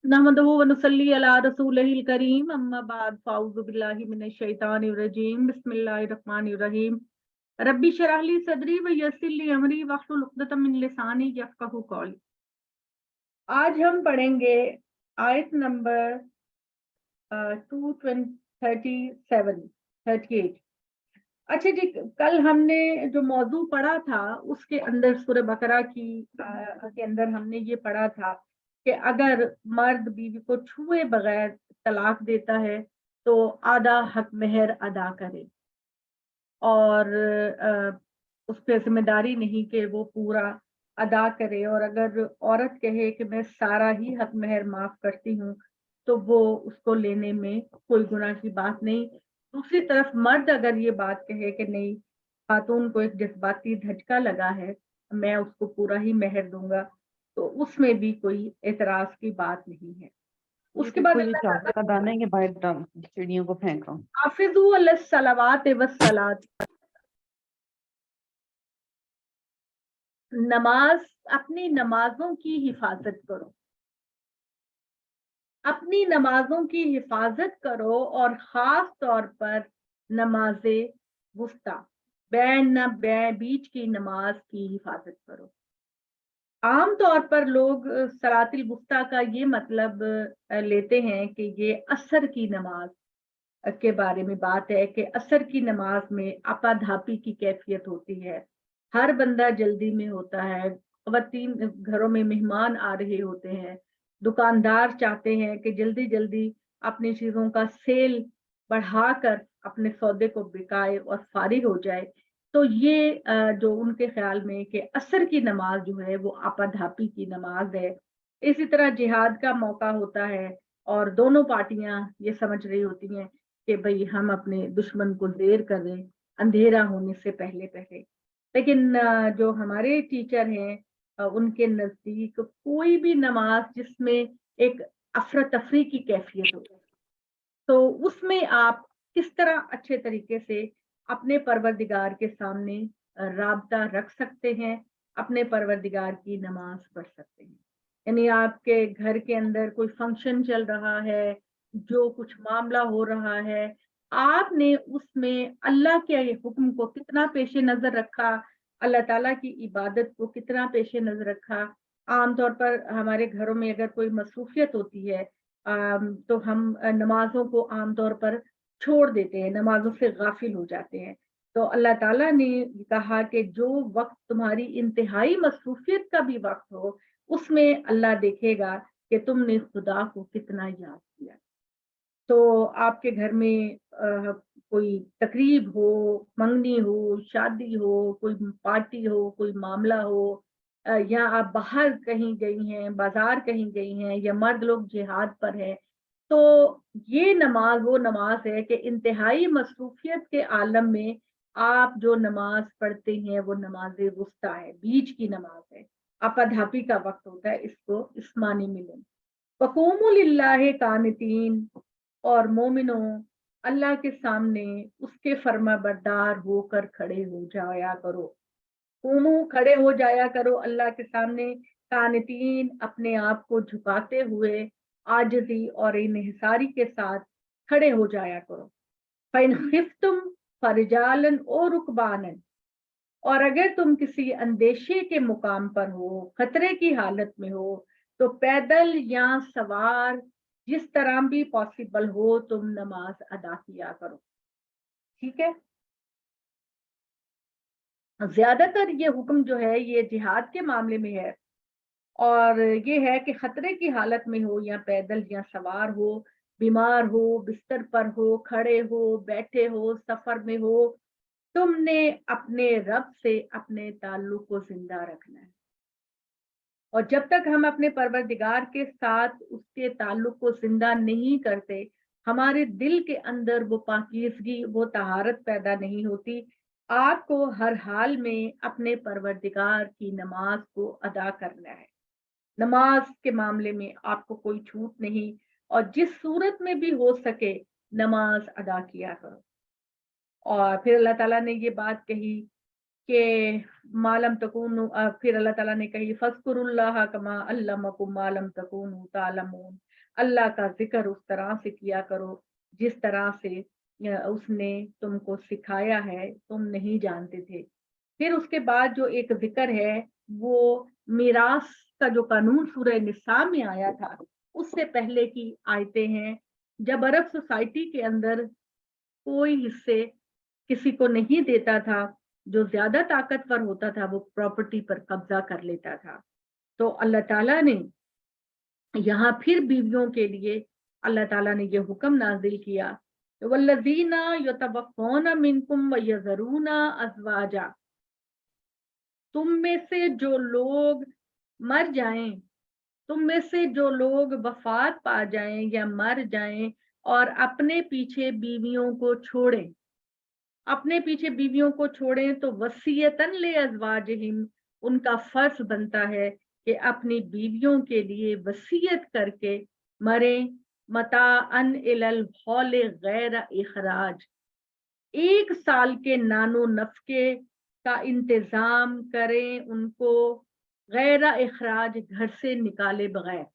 नहमदुहु व नुसल्ली अला रसूलिहिल करीम अम्मा बाद फ़ाऊज़ु बिल्लाहि मिनश शैतानिर रजीम बिस्मिल्लाहिर रहमानिर रहीम रब्बी शरह ली सदरी व यस्सिर ली अमरी वहलुल उक़दतम मिन लिसानी यफ़क़हू क़ौली। आज हम पढ़ेंगे आयत नंबर 237 अच्छा जी, कल हमने जो मौजू पढ़ा था उसके अंदर सूरह बकरा के अंदर हमने ये पढ़ा था कि अगर मर्द बीवी को छुए बगैर तलाक देता है तो आधा हक मेहर अदा करे और उस पर जिम्मेदारी नहीं कि वो पूरा अदा करे। और अगर औरत कहे कि मैं सारा ही हक मेहर माफ करती हूँ तो वो उसको लेने में कोई गुनाह की बात नहीं। दूसरी तरफ मर्द अगर ये बात कहे कि नहीं, खातून को एक जज्बाती झटका लगा है, मैं उसको पूरा ही मेहर दूंगा, तो उसमें भी कोई एतराज की बात नहीं है। उसके बाद कोई चावल का दाना है, ये बाहर चिड़ियों को फेंक रहा हूँ। हाफिजू अलस सलावात वस्सलात, नमाज, अपनी नमाजों की हिफाजत करो, अपनी नमाजों की हिफाजत करो और खास तौर पर नमाजे वुस्ता, बैन न बीच की नमाज की हिफाजत करो। आम तौर पर लोग सलातिल वुस्ता का ये मतलब लेते हैं कि ये असर की नमाज के बारे में बात है कि असर की नमाज में आपाधापी की कैफियत होती है, हर बंदा जल्दी में होता है, खवातीन घरों में मेहमान आ रहे होते हैं, दुकानदार चाहते हैं कि जल्दी जल्दी अपनी चीजों का सेल बढ़ाकर अपने सौदे को बिकाए और फारिग हो जाए। तो ये जो उनके ख्याल में कि असर की नमाज जो है वो आपाधापी की नमाज है। इसी तरह जिहाद का मौका होता है और दोनों पार्टियां ये समझ रही होती हैं कि भाई हम अपने दुश्मन को देर कर रहे हैं अंधेरा होने से पहले पहले। लेकिन जो हमारे टीचर हैं उनके नजदीक कोई भी नमाज जिसमें एक अफरा तफरी की कैफियत हो तो उसमें आप किस तरह अच्छे तरीके से अपने परवरदिगार के सामने राबता रख सकते हैं, अपने परवरदिगार की नमाज पढ़ सकते हैं। यानी आपके घर के अंदर कोई फंक्शन चल रहा है, जो कुछ मामला हो रहा है, आपने उसमें अल्लाह के हुक्म को कितना पेश नजर रखा, अल्लाह ताला की इबादत को कितना पेश नजर रखा। आमतौर पर हमारे घरों में अगर कोई मसरूफियत होती है तो हम नमाजों को आमतौर पर छोड़ देते हैं, नमाजों से गाफिल हो जाते हैं। तो अल्लाह ताला ने कहा कि जो वक्त तुम्हारी इंतहाई मसरूफियत का भी वक्त हो, उसमें अल्लाह देखेगा कि तुमने खुदा को कितना याद किया। तो आपके घर में कोई तकरीब हो, मंगनी हो, शादी हो, कोई पार्टी हो, कोई मामला हो, या आप बाहर कहीं गई हैं, बाजार कहीं गई हैं, या मर्द लोग जिहाद पर हैं, तो ये नमाज वो नमाज है कि इंतहाई मसरूफियत के आलम में आप जो नमाज पढ़ते हैं वो नमाज वुस्ता है, बीच की नमाज है, आपाधापी का वक्त होता है, इसको इस्मानी मिले। वक़ूमू लिल्लाहि कानितीन, और मोमिनों अल्लाह के सामने उसके फर्मा बरदार होकर खड़े हो जाया करो। कुमू, खड़े हो जाया करो अल्लाह के सामने, कानितीन, अपने आप को झुकाते हुए, आजिज़ी और इन्हिसारी के साथ खड़े हो जाया करो। फ़इन खिफ्तुम फरिजालन और रुकबानन, और अगर तुम किसी अंदेशे के मुकाम पर हो, खतरे की हालत में हो, तो पैदल या सवार, जिस तरह भी पॉसिबल हो तुम नमाज अदा किया करो। ठीक है। ज्यादातर ये हुक्म जो है ये जिहाद के मामले में है, और ये है कि खतरे की हालत में हो या पैदल या सवार हो, बीमार हो, बिस्तर पर हो, खड़े हो, बैठे हो, सफर में हो, तुमने अपने रब से अपने ताल्लुक को जिंदा रखना है। और जब तक हम अपने परवरदिगार के साथ उसके ताल्लुक को जिंदा नहीं करते, हमारे दिल के अंदर वो पाकीज़गी, वो तहारत पैदा नहीं होती। आपको हर हाल में अपने परवरदिगार की नमाज को अदा करना है। नमाज के मामले में आपको कोई छूट नहीं, और जिस सूरत में भी हो सके नमाज अदा किया करो। और फिर अल्लाह ताला ने ये बात कही कि मालम तकूनु, फिर अल्लाह ताला ने कही फस्कुरुल्लाह कमा अल्लमकुम मालम तकूनु तालमून, अल्लाह का जिक्र उस तरह से किया करो जिस तरह से उसने तुमको सिखाया है, तुम नहीं जानते थे। फिर उसके बाद जो एक जिक्र है वो मीरास का जो कानून सूरह निसा में आया था, उससे पहले की आयतें हैं। जब अरब सोसाइटी के अंदर कोई हिस्से किसी को नहीं देता था, जो ज्यादा ताकतवर होता था वो प्रॉपर्टी पर कब्जा कर लेता था। तो अल्लाह ताला ने यहाँ फिर बीवियों के लिए अल्लाह ताला ने ये हुक्म नाजिल किया, वल्लज़ीना यतवफ़ौना मिनकुम व यज़रूना अज़वाजा, तुम में से जो लोग मर जाएं, तुम में से जो लोग वफात पा जाएं या मर जाएं और अपने पीछे बीवियों को छोड़ें, अपने पीछे बीवियों को छोड़ें, तो वसीयतन ले अज़वाजिहिम, उनका फर्ज बनता है कि अपनी बीवियों के लिए वसीयत करके मरे, मता अन इलल हौले गैर इखराज, 1 साल के नानो नफके का इंतजाम करें उनको, गैर इखराज, घर से निकाले बगैर।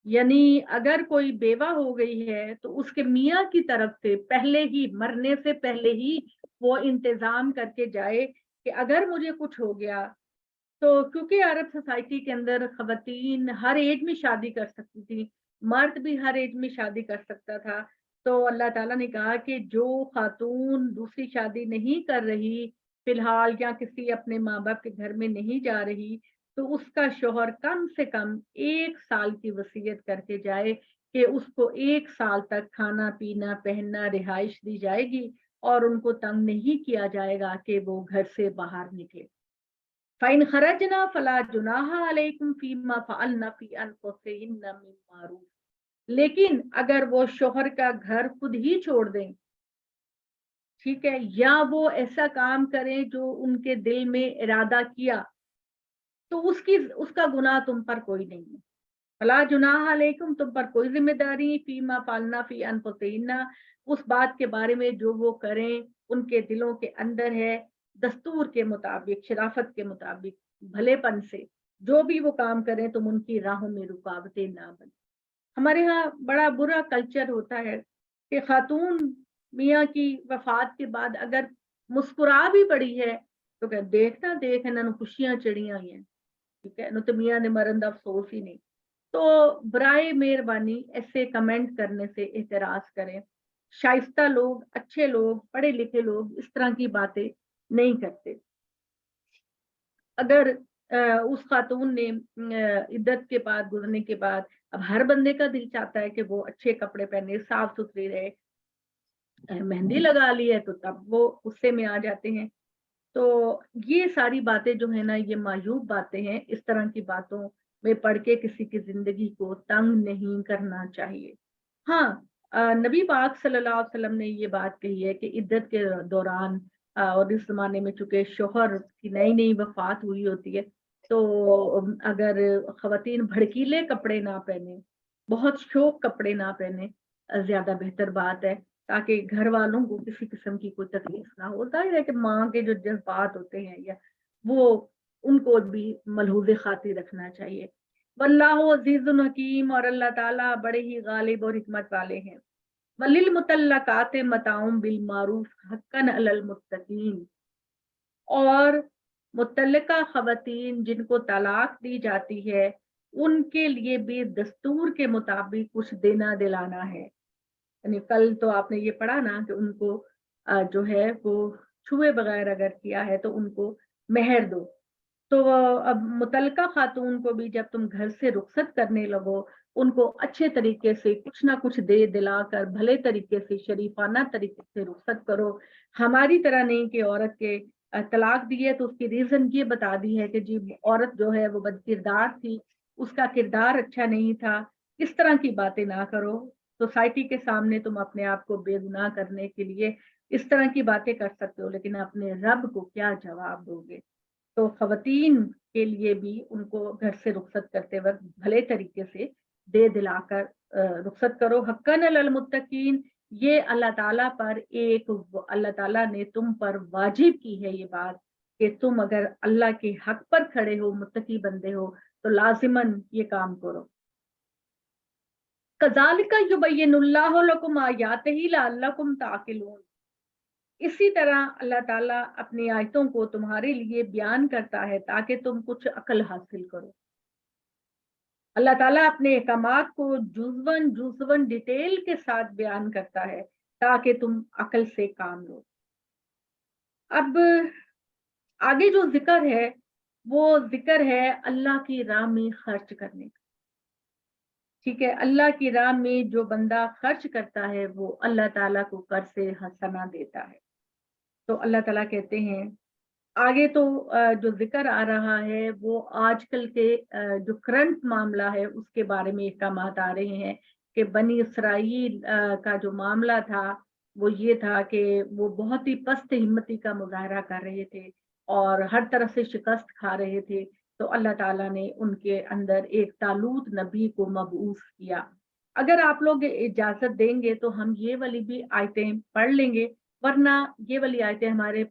यानी अगर कोई बेवा हो गई है तो उसके मियाँ की तरफ से पहले ही, मरने से पहले ही वो इंतजाम करके जाए कि अगर मुझे कुछ हो गया तो, क्योंकि अरब सोसाइटी के अंदर खवातीन हर एज में शादी कर सकती थी, मर्द भी हर एज में शादी कर सकता था। तो अल्लाह ताला ने कहा कि जो खातून दूसरी शादी नहीं कर रही फिलहाल, या किसी अपने माँ बाप के घर में नहीं जा रही, तो उसका शौहर कम से कम 1 साल की वसीयत करके जाए कि उसको 1 साल तक खाना पीना पहनना रिहाइश दी जाएगी और उनको तंग नहीं किया जाएगा कि वो घर से बाहर निकले। फ़इन खरजना फला जुनाहा अलैकुम फीमा फ़अलना फ़ी अनफुसिहिन्ना मिन मारूफ, लेकिन अगर वो शौहर का घर खुद ही छोड़ दें, ठीक है, या वो ऐसा काम करें जो उनके दिल में इरादा किया, तो उसका गुनाह तुम पर कोई नहीं है। फला जुनाहा अलैकुम, तुम पर कोई जिम्मेदारी, फीमा फ़अलना फ़ी अनफुसिहिन्ना, उस बात के बारे में जो वो करें उनके दिलों के अंदर है, दस्तूर के मुताबिक, शराफत के मुताबिक, भलेपन से जो भी वो काम करें, तुम उनकी राहों में रुकावटें ना बने। हमारे यहाँ बड़ा बुरा कल्चर होता है कि खातून मियाँ की वफात के बाद अगर मुस्कुरा भी पड़ी है तो कह देखना देख इन्होंने खुशियां चढ़िया हुई हैं, ठीक है, तो मियाँ ने मरन का अफसोस ही नहीं। तो बराए मेहरबानी ऐसे कमेंट करने से एतराज करें। शाइस्ता लोग, अच्छे लोग, पढ़े लिखे लोग इस तरह की बातें नहीं करते। अगर उस खातून ने इद्दत के बाद, गुजरने के बाद, अब हर बंदे का दिल चाहता है कि वो अच्छे कपड़े पहने, साफ सुथरी रहे, मेहंदी लगा ली है तो तब वो गुस्से में आ जाते हैं। तो ये सारी बातें जो है ना, ये मायूब बातें हैं। इस तरह की बातों में पढ़ के किसी की जिंदगी को तंग नहीं करना चाहिए। हाँ, नबी पाक सल्लल्लाहु अलैहि वसल्लम ने ये बात कही है कि इद्दत के दौरान और इस जमाने में चूंकि शौहर की नई नई वफात हुई होती है, तो अगर खवातीन भड़कीले कपड़े ना पहने, बहुत शौक कपड़े ना पहने, ज्यादा बेहतर बात है, ताकि घर वालों को किसी किस्म की कोई तकलीफ ना हो। जाहिर है कि माँ के जो जज्बात होते हैं या वो, उनको भी मलहूज़ खातिर रखना चाहिए। वल्लाहु अज़ीज़ुन हकीम, और अल्लाह ताला बड़े ही गालिब और हिकमत वाले हैं। वलिल मुतल्लकाते मताउम बिल मारूफ हक्कन अलल मुत्तकीन, और मुतल्लिका खवातीन जिनको तलाक दी जाती है उनके लिए भी दस्तूर के मुताबिक कुछ देना दिलाना है। यानी कल तो आपने ये पढ़ा ना कि उनको जो है वो छुए बगैर अगर किया है तो उनको मेहर दो। तो अब मुतल्लिका खातून को भी जब तुम घर से रुखसत करने लगो, उनको अच्छे तरीके से कुछ ना कुछ दे दिलाकर भले तरीके से, शरीफाना तरीके से रुखसत करो। हमारी तरह नहीं कि औरत के तलाक दी है तो उसकी रीजन ये बता दी है कि जी औरत जो है वो बदकिरदार थी, उसका किरदार अच्छा नहीं था। इस तरह की बातें ना करो। सोसाइटी के सामने तुम अपने आप को बेगुनाह करने के लिए इस तरह की बातें कर सकते हो, लेकिन अपने रब को क्या जवाब दोगे? तो खवातीन के लिए भी उनको घर से रुखसत करते वक्त भले तरीके से दे दिलाकर रुखसत करो। हक्कन अलल मुत्तकीन, ये अल्लाह ताला पर अल्लाह ताला ने तुम पर वाजिब की है ये बात कि तुम अगर अल्लाह के हक पर खड़े हो, मुत्तकी बंदे हो, तो लाजिमन ये काम करो। कज़ालिका युबय्यिनुल्लाहु लकुम आयातिही लअल्लकुम ताक़िलून। इसी तरह अल्लाह ताला अपनी आयतों को तुम्हारे लिए बयान करता है ताकि तुम कुछ अकल हासिल करो। अल्लाह ताला अपने अहकामात को जुज़वन जुज़वन डिटेल के साथ बयान करता है ताकि तुम अकल से काम लो। अब आगे जो जिक्र है वो जिक्र है अल्लाह की राह में खर्च करने का। ठीक है, अल्लाह की राह में जो बंदा खर्च करता है वो अल्लाह ताला को कर से हसना देता है। तो अल्लाह ताला कहते हैं आगे तो जो जिक्र आ रहा है वो आजकल के जो करंट मामला है उसके बारे में अहकामात आ रहे हैं कि बनी इसराइल का जो मामला था वो ये था कि वो बहुत ही पस्त हिम्मती का मुजाहरा कर रहे थे और हर तरफ से शिकस्त खा रहे थे। तो अल्लाह ताला ने उनके अंदर एक तालूत नबी को मबऊस किया। अगर आप लोग इजाजत देंगे तो हम ये वाली भी आयतें पढ़ लेंगे, वरना ये वाली आयतें हमारे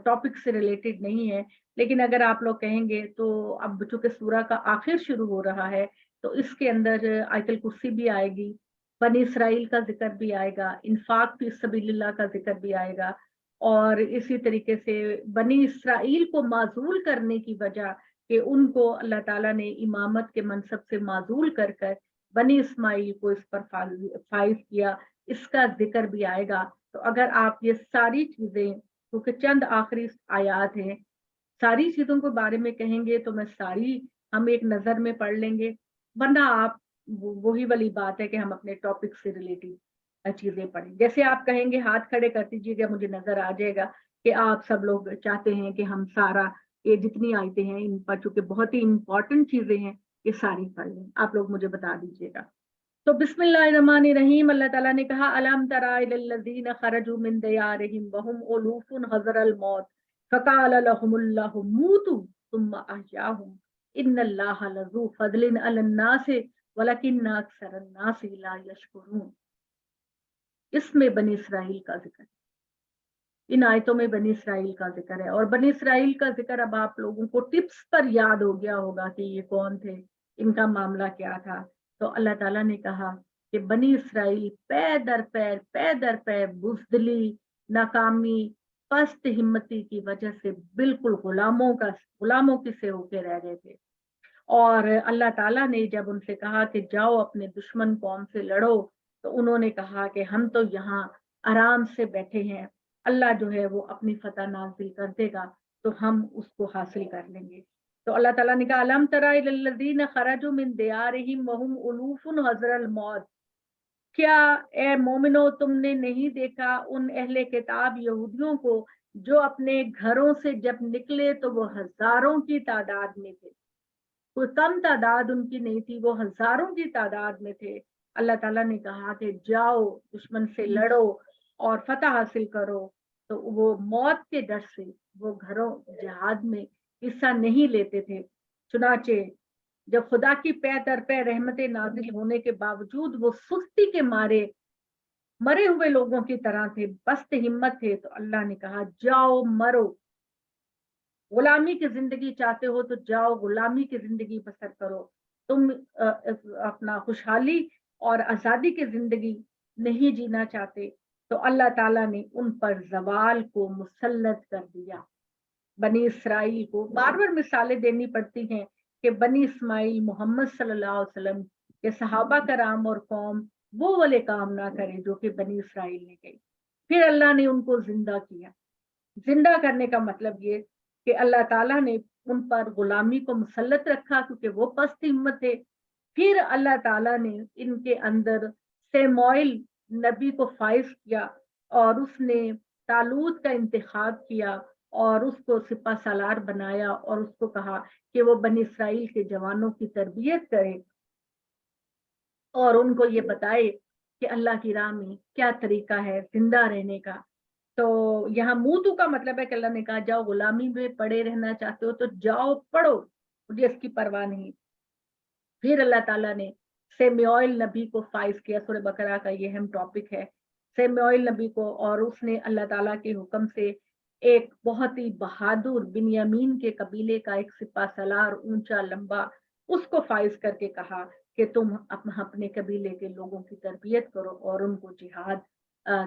टॉपिक से रिलेटेड नहीं है। लेकिन अगर आप लोग कहेंगे तो अब चूंकि सूरा का आखिर शुरू हो रहा है तो इसके अंदर आयतल कुर्सी भी आएगी, बनी इसराइल का जिक्र भी आएगा, इन्फाक फी सबीलिल्लाह का जिक्र भी आएगा और इसी तरीके से बनी इसराइल को माजूल करने की वजह कि उनको अल्लाह ताला ने इमामत के मनसब से माजूल कर कर बनी इस्माइल को इस पर फाइज किया, इसका जिक्र भी आएगा। तो अगर आप ये सारी चीजें, क्योंकि चंद आखिरी आयात हैं, सारी चीजों के बारे में कहेंगे तो मैं सारी हम एक नजर में पढ़ लेंगे, वरना आप वही वाली बात है कि हम अपने टॉपिक से रिलेटेड चीजें पढ़ें। जैसे आप कहेंगे हाथ खड़े कर दीजिएगा, मुझे नजर आ जाएगा कि आप सब लोग चाहते हैं कि हम सारा ये जितनी आयतें हैं इन पर चूंकि बहुत ही इंपॉर्टेंट चीजें हैं ये सारी पढ़ लें। आप लोग मुझे बता दीजिएगा। तो बिस्मिल्लाहिर्रहमानिर्रहीम, अल्लाह ताला ने कहा अलम तरा इलल्लज़ीना खरजू मिन दियारिहिम वहुम उलूफुन हज़रल मौत फ़क़ाल लहुमुल्लाहु मूतू सुम्मा अहयाहुम इन्नल्लाहा लज़ू फ़ज़लिन अलन नासि वलकिन्न अक्सरन नासि ला यशकुरून। इसमें बनी इसराइल का जिक्र, इन आयतों में बनी इसराइल का जिक्र है। और बनी इसराइल का जिक्र अब आप लोगों को टिप्स पर याद हो गया होगा कि ये कौन थे, इनका मामला क्या था। तो अल्लाह ताला ने कहा कि बनी इसराइल पै दर पै बुज़दिली, नाकामी, पस्त हिम्मती की वजह से बिल्कुल गुलामों की से होके रह गए थे। और अल्लाह ताला ने जब उनसे कहा कि जाओ अपने दुश्मन कौम से लड़ो, तो उन्होंने कहा कि हम तो यहाँ आराम से बैठे हैं, अल्लाह जो है वो अपनी फतह नाज़िल कर देगा तो हम उसको हासिल कर लेंगे। तो अल्लाह ताला ने कहा अलम तरा इलल्लज़ीना खरजू मिन दियारिहिम वहुम उलूफुन हज़रल मौत। क्या ए मोमिनो तुमने नहीं देखा उन अहले किताब यहूदियों को जो अपने घरों से जब निकले तो वो हजारों की तादाद में थे, कोई कम तादाद उनकी नहीं थी, वो हजारों की तादाद में थे। अल्लाह ताला ने कहा कि जाओ दुश्मन से लड़ो और फतह हासिल करो। तो वो मौत के डर से वो घरों जिहाद में हिस्सा नहीं लेते थे। चुनाचे जब खुदा की पै दर पै रहमतें नाजिल होने के बावजूद वो सुस्ती के मारे मरे हुए लोगों की तरह थे, पस्त हिम्मत थे, तो अल्लाह ने कहा जाओ मरो, गुलामी की जिंदगी चाहते हो तो जाओ गुलामी की जिंदगी बसर करो। तुम अपना खुशहाली और आजादी की जिंदगी नहीं जीना चाहते, तो अल्लाह ताला ने उन पर जवाल को मुसल्लत कर दिया। बनी इसराइल को बार बार मिसालें देनी पड़ती हैं कि बनी इस्माइल मोहम्मद सल्लल्लाहु अलैहि वसल्लम के सहाबा कराम और कौम वो वाले काम ना करे जो कि बनी इसराइल ने की। फिर अल्लाह ने उनको जिंदा किया। जिंदा करने का मतलब ये कि अल्लाह ताला ने उन पर गुलामी को मुसल्लत रखा क्योंकि वो पस्त हिम्मत थे। फिर अल्लाह ताला ने इनके अंदर सेमोइल नबी को फाइज किया और उसने तालूत का इंतखाब किया और उसको सिपा सालार बनाया और उसको कहा कि वो बनी इसराइल के जवानों की तरबियत करे और उनको ये बताए कि अल्लाह की राह में क्या तरीका है जिंदा रहने का। तो यहाँ मूतू का मतलब है कि अल्लाह ने कहा जाओ गुलामी में पड़े रहना चाहते हो तो जाओ पढ़ो, मुझे इसकी परवाह नहीं। फिर अल्लाह ताला ने सेम्योइल नबी को फाइज किया, सूरह बकरा का ये अहम टॉपिक है, सेम्योइल नबी को, और उसने अल्लाह ताला के हुक्म से एक बहुत ही बहादुर बिन्यामीन के कबीले का एक सिपा सलार ऊंचा लंबा उसको फाइज करके कहा کہ तुम अपने कबीले के लोगों की तरबियत करो और उनको जिहाद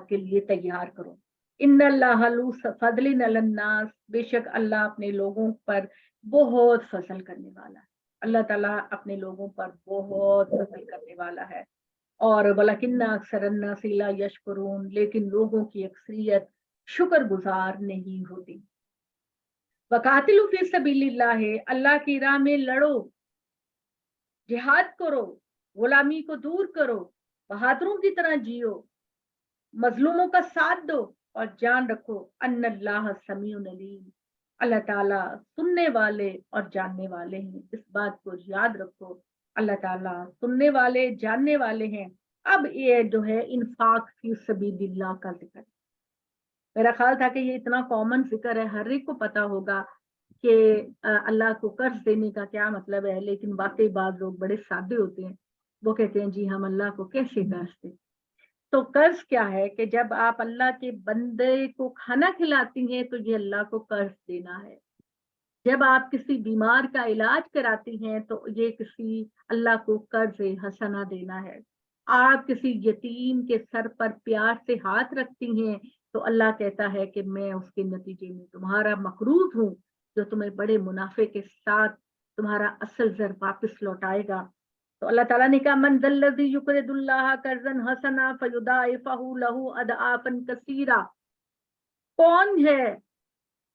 के लिए तैयार करो। इन्नल्लाह लू फज़लिन अलन्नास, बेशक अल्लाह अपने लोगों पर बहुत फजल करने वाला है। अल्लाह ताला अपने लोगों पर बहुत फजल करने वाला है। और वलकिन्ना अक्सरन्नास ला यशकुरून, लेकिन लोगों की अक्सरियत शुक्रगुजार नहीं होती। वकातिलु फी सबीलिल्लाह, अल्लाह की राह में लड़ो, जिहाद करो, गुलामी को दूर करो, बहादुरों की तरह जियो, मजलूमों का साथ दो और जान रखो अन्नल्लाह समीउन अलीम, अल्लाह ताला सुनने वाले और जानने वाले हैं। इस बात को याद रखो, अल्लाह ताला सुनने वाले जानने वाले हैं। अब ये जो है इन्फाक फी सबीलिल्लाह का जिक्र, मेरा ख्याल था कि ये इतना कॉमन जिक्र है, हर एक को पता होगा कि अल्लाह को कर्ज देने का क्या मतलब है, लेकिन वाकई बाद लोग बड़े सादे होते हैं, वो कहते हैं जी हम अल्लाह को कैसे कर्ज दें। तो कर्ज क्या है कि जब आप अल्लाह के बंदे को खाना खिलाती हैं तो ये अल्लाह को कर्ज देना है। जब आप किसी बीमार का इलाज कराती हैं तो ये किसी अल्लाह को कर्ज हसना देना है। आप किसी यतीम के सर पर प्यार से हाथ रखती हैं तो अल्लाह कहता है कि मैं उसके नतीजे में तुम्हारा मकरूज हूँ, जो तुम्हें बड़े मुनाफे के साथ तुम्हारा असल जर वापस लौटाएगा। तो अल्लाह ताला ने कहा मन जल्लज़ी युक़रिदुल्लाह कर्ज़न हसना फयुदाइफहु लहू अदआफन कसीरा, कौन है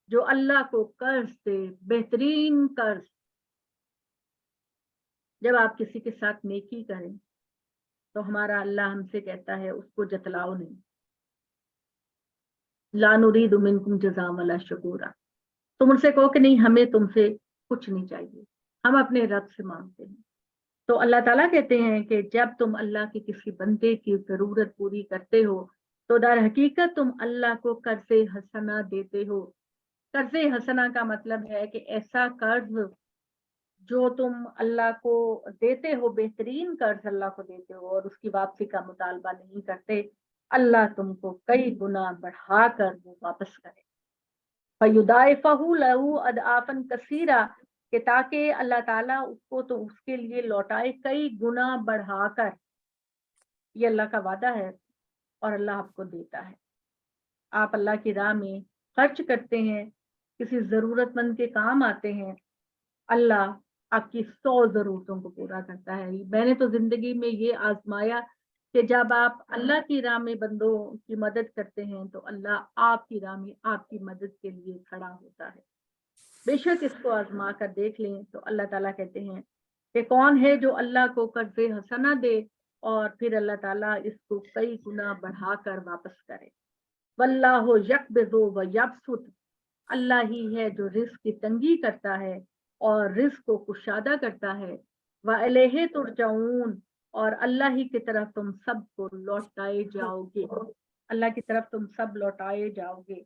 जो अल्लाह को कर्ज दे, बेहतरीन कर्ज। जब आप किसी के साथ नेकी करें तो हमारा अल्लाह हमसे कहता है उसको जतलाओ नहीं। ला नुरीदु मिनकुम जज़ाअ वला शुकूरा, तुम उनसे कहो कि नहीं हमें तुमसे कुछ नहीं चाहिए, हम अपने रब से मांगते हैं। तो अल्लाह ताला कहते हैं कि जब तुम अल्लाह के किसी बंदे की जरूरत पूरी करते हो तो दर हकीकत तुम अल्लाह को कर्ज़े हसना देते हो। कर्ज़े हसना का मतलब है कि ऐसा कर्ज जो तुम अल्लाह को देते हो, बेहतरीन कर्ज अल्लाह को देते हो और उसकी वापसी का मुतालबा नहीं करते, अल्लाह तुमको कई गुना बढ़ाकर वो वापस करे। फयुदाइफहु लहू अदआफन कसीरा, कि ताकि अल्लाह ताला उसको तो उसके लिए लौटाए कई गुना बढ़ाकर। ये अल्लाह का वादा है और अल्लाह आपको देता है। आप अल्लाह की राह में खर्च करते हैं, किसी जरूरतमंद के काम आते हैं, अल्लाह आपकी 100 जरूरतों को पूरा करता है। मैंने तो जिंदगी में ये आजमाया कि जब आप अल्लाह की राह में बंदों की मदद करते हैं तो अल्लाह आपकी राह में आपकी मदद के लिए खड़ा होता है। बेशक इसको आजमा कर देख लें। तो अल्लाह ताला कहते हैं कि कौन है जो अल्लाह को कर्ज़े हसना दे और फिर अल्लाह ताला इसको कई गुना बढ़ाकर वापस करे। वल्लाहु यक़बिज़ु व यबसुत, अल्लाह ही है जो रिज़्क़ की तंगी करता है और रिज़्क़ को कुशादा करता है। व इलैहि तुरजऊन, और अल्लाह ही की तरफ तुम सबको लौटाए जाओगे। अल्लाह की तरफ तुम सब लौटाए जाओगे।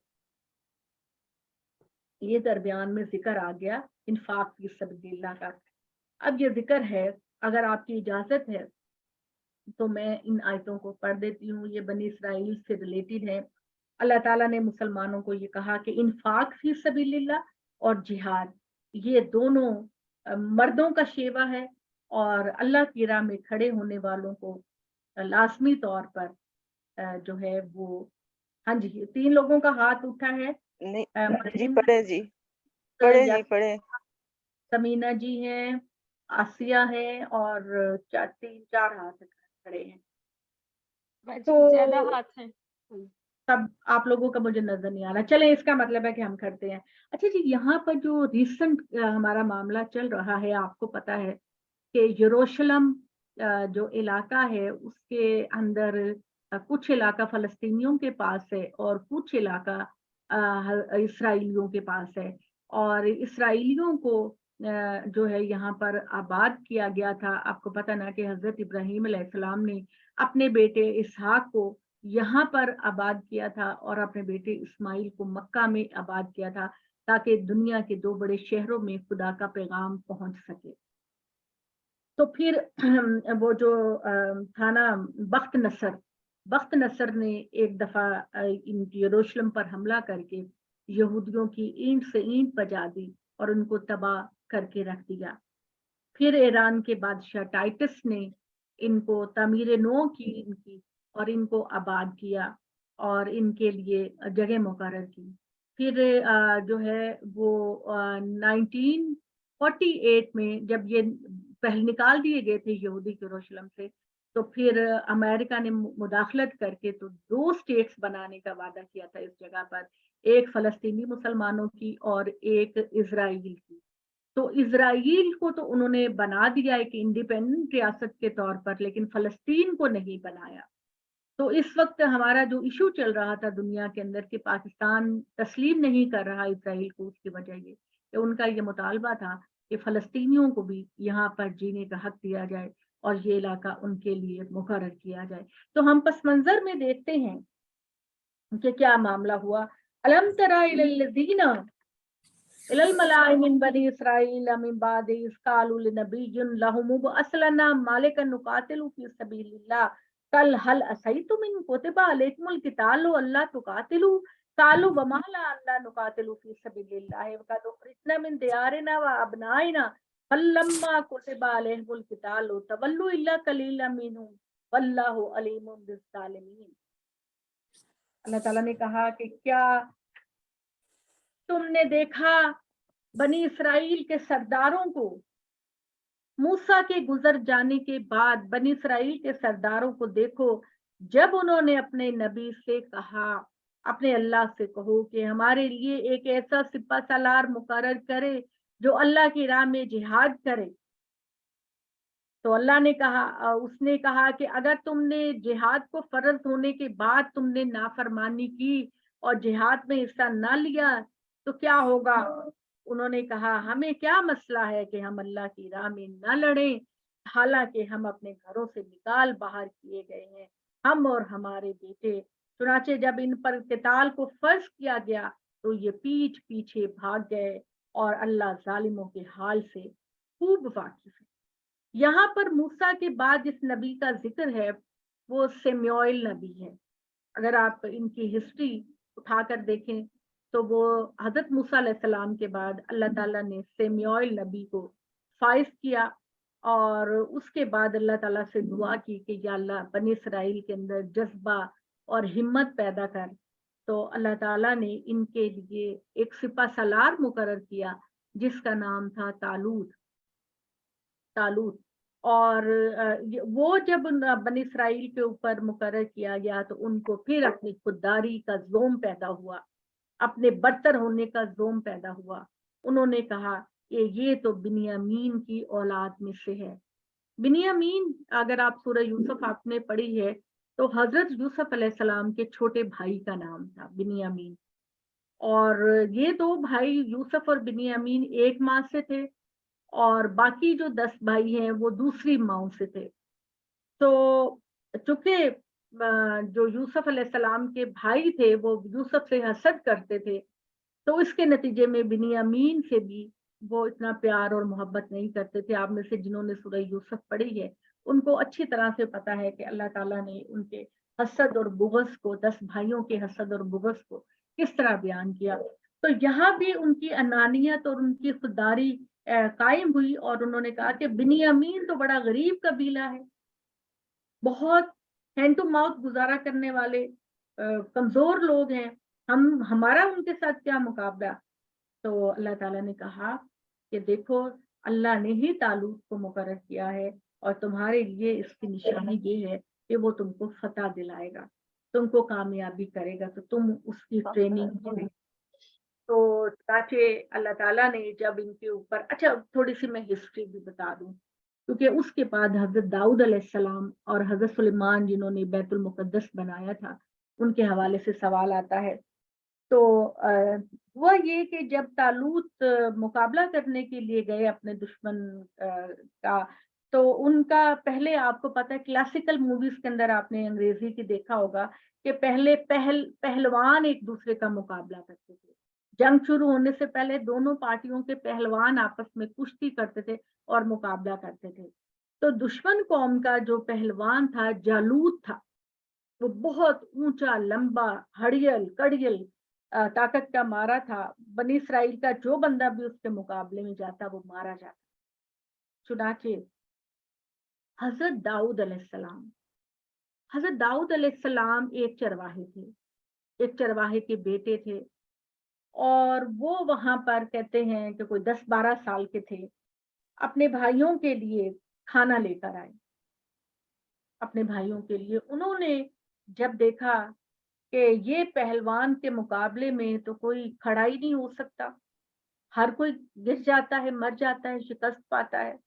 ये दरमियान में जिक्र आ गया इन्फाक फी सबीलिल्लाह का। अब ये जिक्र है, अगर आपकी इजाजत है तो मैं इन आयतों को पढ़ देती हूँ। ये बनी इसराइल से रिलेटेड है। अल्लाह ताला ने मुसलमानों को ये कहा कि इन्फाक फी सबीलिल्लाह और जिहाद, ये दोनों मर्दों का शेवा है और अल्लाह की राह में खड़े होने वालों को लाजमी तौर पर जो है वो, हाँ जी, 3 लोगों का हाथ उठा है। नहीं जी, मरीम, पढ़े जी, पढ़े जी, पढ़े। समीना जी हैं, आसिया है और 3-4 हाथ खड़े हैं। ज्यादा तो हाथ है। सब आप लोगों का मुझे नजर नहीं आ रहा। चलें, इसका मतलब है कि हम करते हैं। अच्छा जी, यहाँ पर जो रिसेंट हमारा मामला चल रहा है, आपको पता है कि यरूशलेम जो इलाका है उसके अंदर कुछ इलाका फलस्तीनियों के पास है और कुछ इलाका इसराइलियों के पास है। और इसराइलियों को जो है यहाँ पर आबाद किया गया था। आपको पता ना कि हजरत इब्राहीम अलैहिस्सलाम ने अपने बेटे इसहाक को यहाँ पर आबाद किया था और अपने बेटे इस्माइल को मक्का में आबाद किया था, ताकि दुनिया के 2 बड़े शहरों में खुदा का पैगाम पहुंच सके। तो फिर वो जो था ना बख्त नसर ने एक दफा इन यरूशलेम पर हमला करके यहूदियों की ईंट से ईंट बजा दी और उनको तबाह करके रख दिया। फिर ईरान के बादशाह टाइटस ने इनको तामीर नो की इनकी, और इनको आबाद किया और इनके लिए जगह मुकर्रर की। फिर जो है वो 1948 में जब ये पहले निकाल दिए गए थे यहूदी यरूशलेम से, तो फिर अमेरिका ने मुदाखलत करके तो 2 स्टेट्स बनाने का वादा किया था इस जगह पर, एक फलस्तीनी मुसलमानों की और एक इजराइल की। तो इजराइल को तो उन्होंने बना दिया एक इंडिपेंडेंट रियासत के तौर पर, लेकिन फलस्तीन को नहीं बनाया। तो इस वक्त हमारा जो इशू चल रहा था दुनिया के अंदर कि पाकिस्तान तस्लीम नहीं कर रहा इसराइल को, उसकी वजह ये कि उनका ये मुतालबा था कि फलस्तीनियों को भी यहाँ पर जीने का हक दिया जाए और ये इलाका उनके लिए मुकर्रर किया जाए। तो हम पस मंजर में देखते हैं कि क्या मामला हुआ। अलम तरा इलल्लज़ीना इलल मलाइ मिन बनी इसराइल मिन बादि इज़ क़ालू लिनबिय्यिन लहुम उब्अस लना मालिकन नुक़ातिलु फ़ी सबीलिल्लाह कल हल असैतुम इन कुतिबा अलैकुमुल क़ितालु अल्ला तुक़ातिलू क़ालू वमा ला अल्ला नुक़ातिलु फ़ी सबीलिल्लाह वक़द उख़रिजना मिन दियारिना व अबनाइना फलम्मा कुतिबा अलैहिमुल क़ितालु तवल्लू इल्ला क़लीलन मिनहुम वल्लाहु अलीमुम बिज़्ज़ालिमीन। अल्लाह ताला ने कहा कि क्या तुमने देखा बनी इसराइल के सरदारों को, मूसा के गुजर जाने के बाद बनी इसराइल के सरदारों को देखो, जब उन्होंने अपने नबी से कहा, अपने अल्लाह से कहो कि हमारे लिए एक ऐसा सिपा सालार मुकर्रर करे जो अल्लाह की राह में जिहाद करे। तो अल्लाह ने कहा, उसने कहा कि अगर तुमने जिहाद को फर्ज होने के बाद तुमने नाफरमानी की और जिहाद में हिस्सा ना लिया तो क्या होगा। उन्होंने कहा, हमें क्या मसला है कि हम अल्लाह की राह में ना लड़ें, हालांकि हम अपने घरों से निकाल बाहर किए गए हैं, हम और हमारे बेटे। चुनाचे जब इन पर किताल को फर्ज किया गया तो ये पीठ पीछे भाग गए और अल्लाह जालिमों के हाल से खूब वाकिफ है। यहाँ पर मूसा के बाद जिस नबी का जिक्र है वो सेम्युएल नबी है। अगर आप इनकी हिस्ट्री उठाकर देखें तो वो हजरत मूसा अलैहिस्सलाम के बाद अल्लाह ताला ने सेम्युएल नबी को फाइज किया और उसके बाद अल्लाह ताला से दुआ की कि या अल्लाह बनी इसराइल के अंदर जज्बा और हिम्मत पैदा कर। तो अल्लाह ताला ने इनके लिए एक सिपा सालार मुकर्रर किया जिसका नाम था तालूत। तालूत और वो जब बनी इसराइल के ऊपर मुकर्रर किया गया तो उनको फिर अपनी खुददारी का जोम पैदा हुआ, अपने बर्तर होने का जोम पैदा हुआ। उन्होंने कहा कि ये तो बिन्यामीन की औलाद में से है। बिन्यामीन, अगर आप सूरह यूसुफ आपने पढ़ी है तो हजरत यूसुफ अलैहिस्सलाम के छोटे भाई का नाम था बिन्यामीन। और ये दो भाई यूसुफ और बिन्यामीन एक माँ से थे और बाकी जो 10 भाई हैं वो दूसरी माओ से थे। तो चूंकि जो यूसुफ अलैहिस्सलाम के भाई थे वो यूसुफ से हसद करते थे, तो इसके नतीजे में बिन्यामीन से भी वो इतना प्यार और मोहब्बत नहीं करते थे। आप में से जिन्होंने सूरह यूसुफ पढ़ी है उनको अच्छी तरह से पता है कि अल्लाह ताला ने उनके हसद और बुग़्ज़ को, 10 भाइयों के हसद और बुग़्ज़ को किस तरह बयान किया। तो यहाँ भी उनकी अनानियत और उनकी खुददारी कायम हुई और उन्होंने कहा कि बिन्यामीन तो बड़ा गरीब कबीला है, बहुत हैंड टू माउथ गुजारा करने वाले कमजोर लोग हैं, हमारा उनके साथ क्या मुकाबला। तो अल्लाह ताला ने कहा कि देखो अल्लाह ने ही तालूत को मुकर्रर किया है और तुम्हारे लिए इसकी निशानी ये है कि वो तुमको फतह दिलाएगा, तुमको कामयाबी करेगा, तो तुम उसकी ट्रेनिंग करो। तो ताकि अल्लाह ताला ने जब इनके ऊपर, अच्छा थोड़ी सी मैं हिस्ट्री भी बता दूं क्योंकि उसके बाद हजरत दाऊद अलैहिस्सलाम और हजरत सुलेमान जिन्होंने बैतुल मुकद्दस बनाया था उनके हवाले से सवाल आता है। तो हुआ ये कि जब तालूत मुकाबला करने के लिए गए अपने दुश्मन का, तो उनका पहले, आपको पता है क्लासिकल मूवीज के अंदर आपने अंग्रेजी की देखा होगा कि पहले पहलवान एक दूसरे का मुकाबला करते थे। जंग शुरू होने से पहले दोनों पार्टियों के पहलवान आपस में कुश्ती करते थे और मुकाबला करते थे। तो दुश्मन कौम का जो पहलवान था जालूत था, वो बहुत ऊंचा लंबा हड़ियल कड़ियल ताकत का मारा था। बनी इसराइल का जो बंदा भी उसके मुकाबले में जाता वो मारा जाता। चुनाचे हजरत दाऊद अलैहिस्सलाम हजरत दाऊद अलैहिस्सलाम एक चरवाहे थे, एक चरवाहे के बेटे थे। और वो वहां पर कहते हैं कि कोई 10-12 साल के थे, अपने भाइयों के लिए खाना लेकर आए। अपने भाइयों के लिए उन्होंने जब देखा कि ये पहलवान के मुकाबले में तो कोई खड़ा ही नहीं हो सकता, हर कोई गिर जाता है, मर जाता है, शिकस्त पाता है।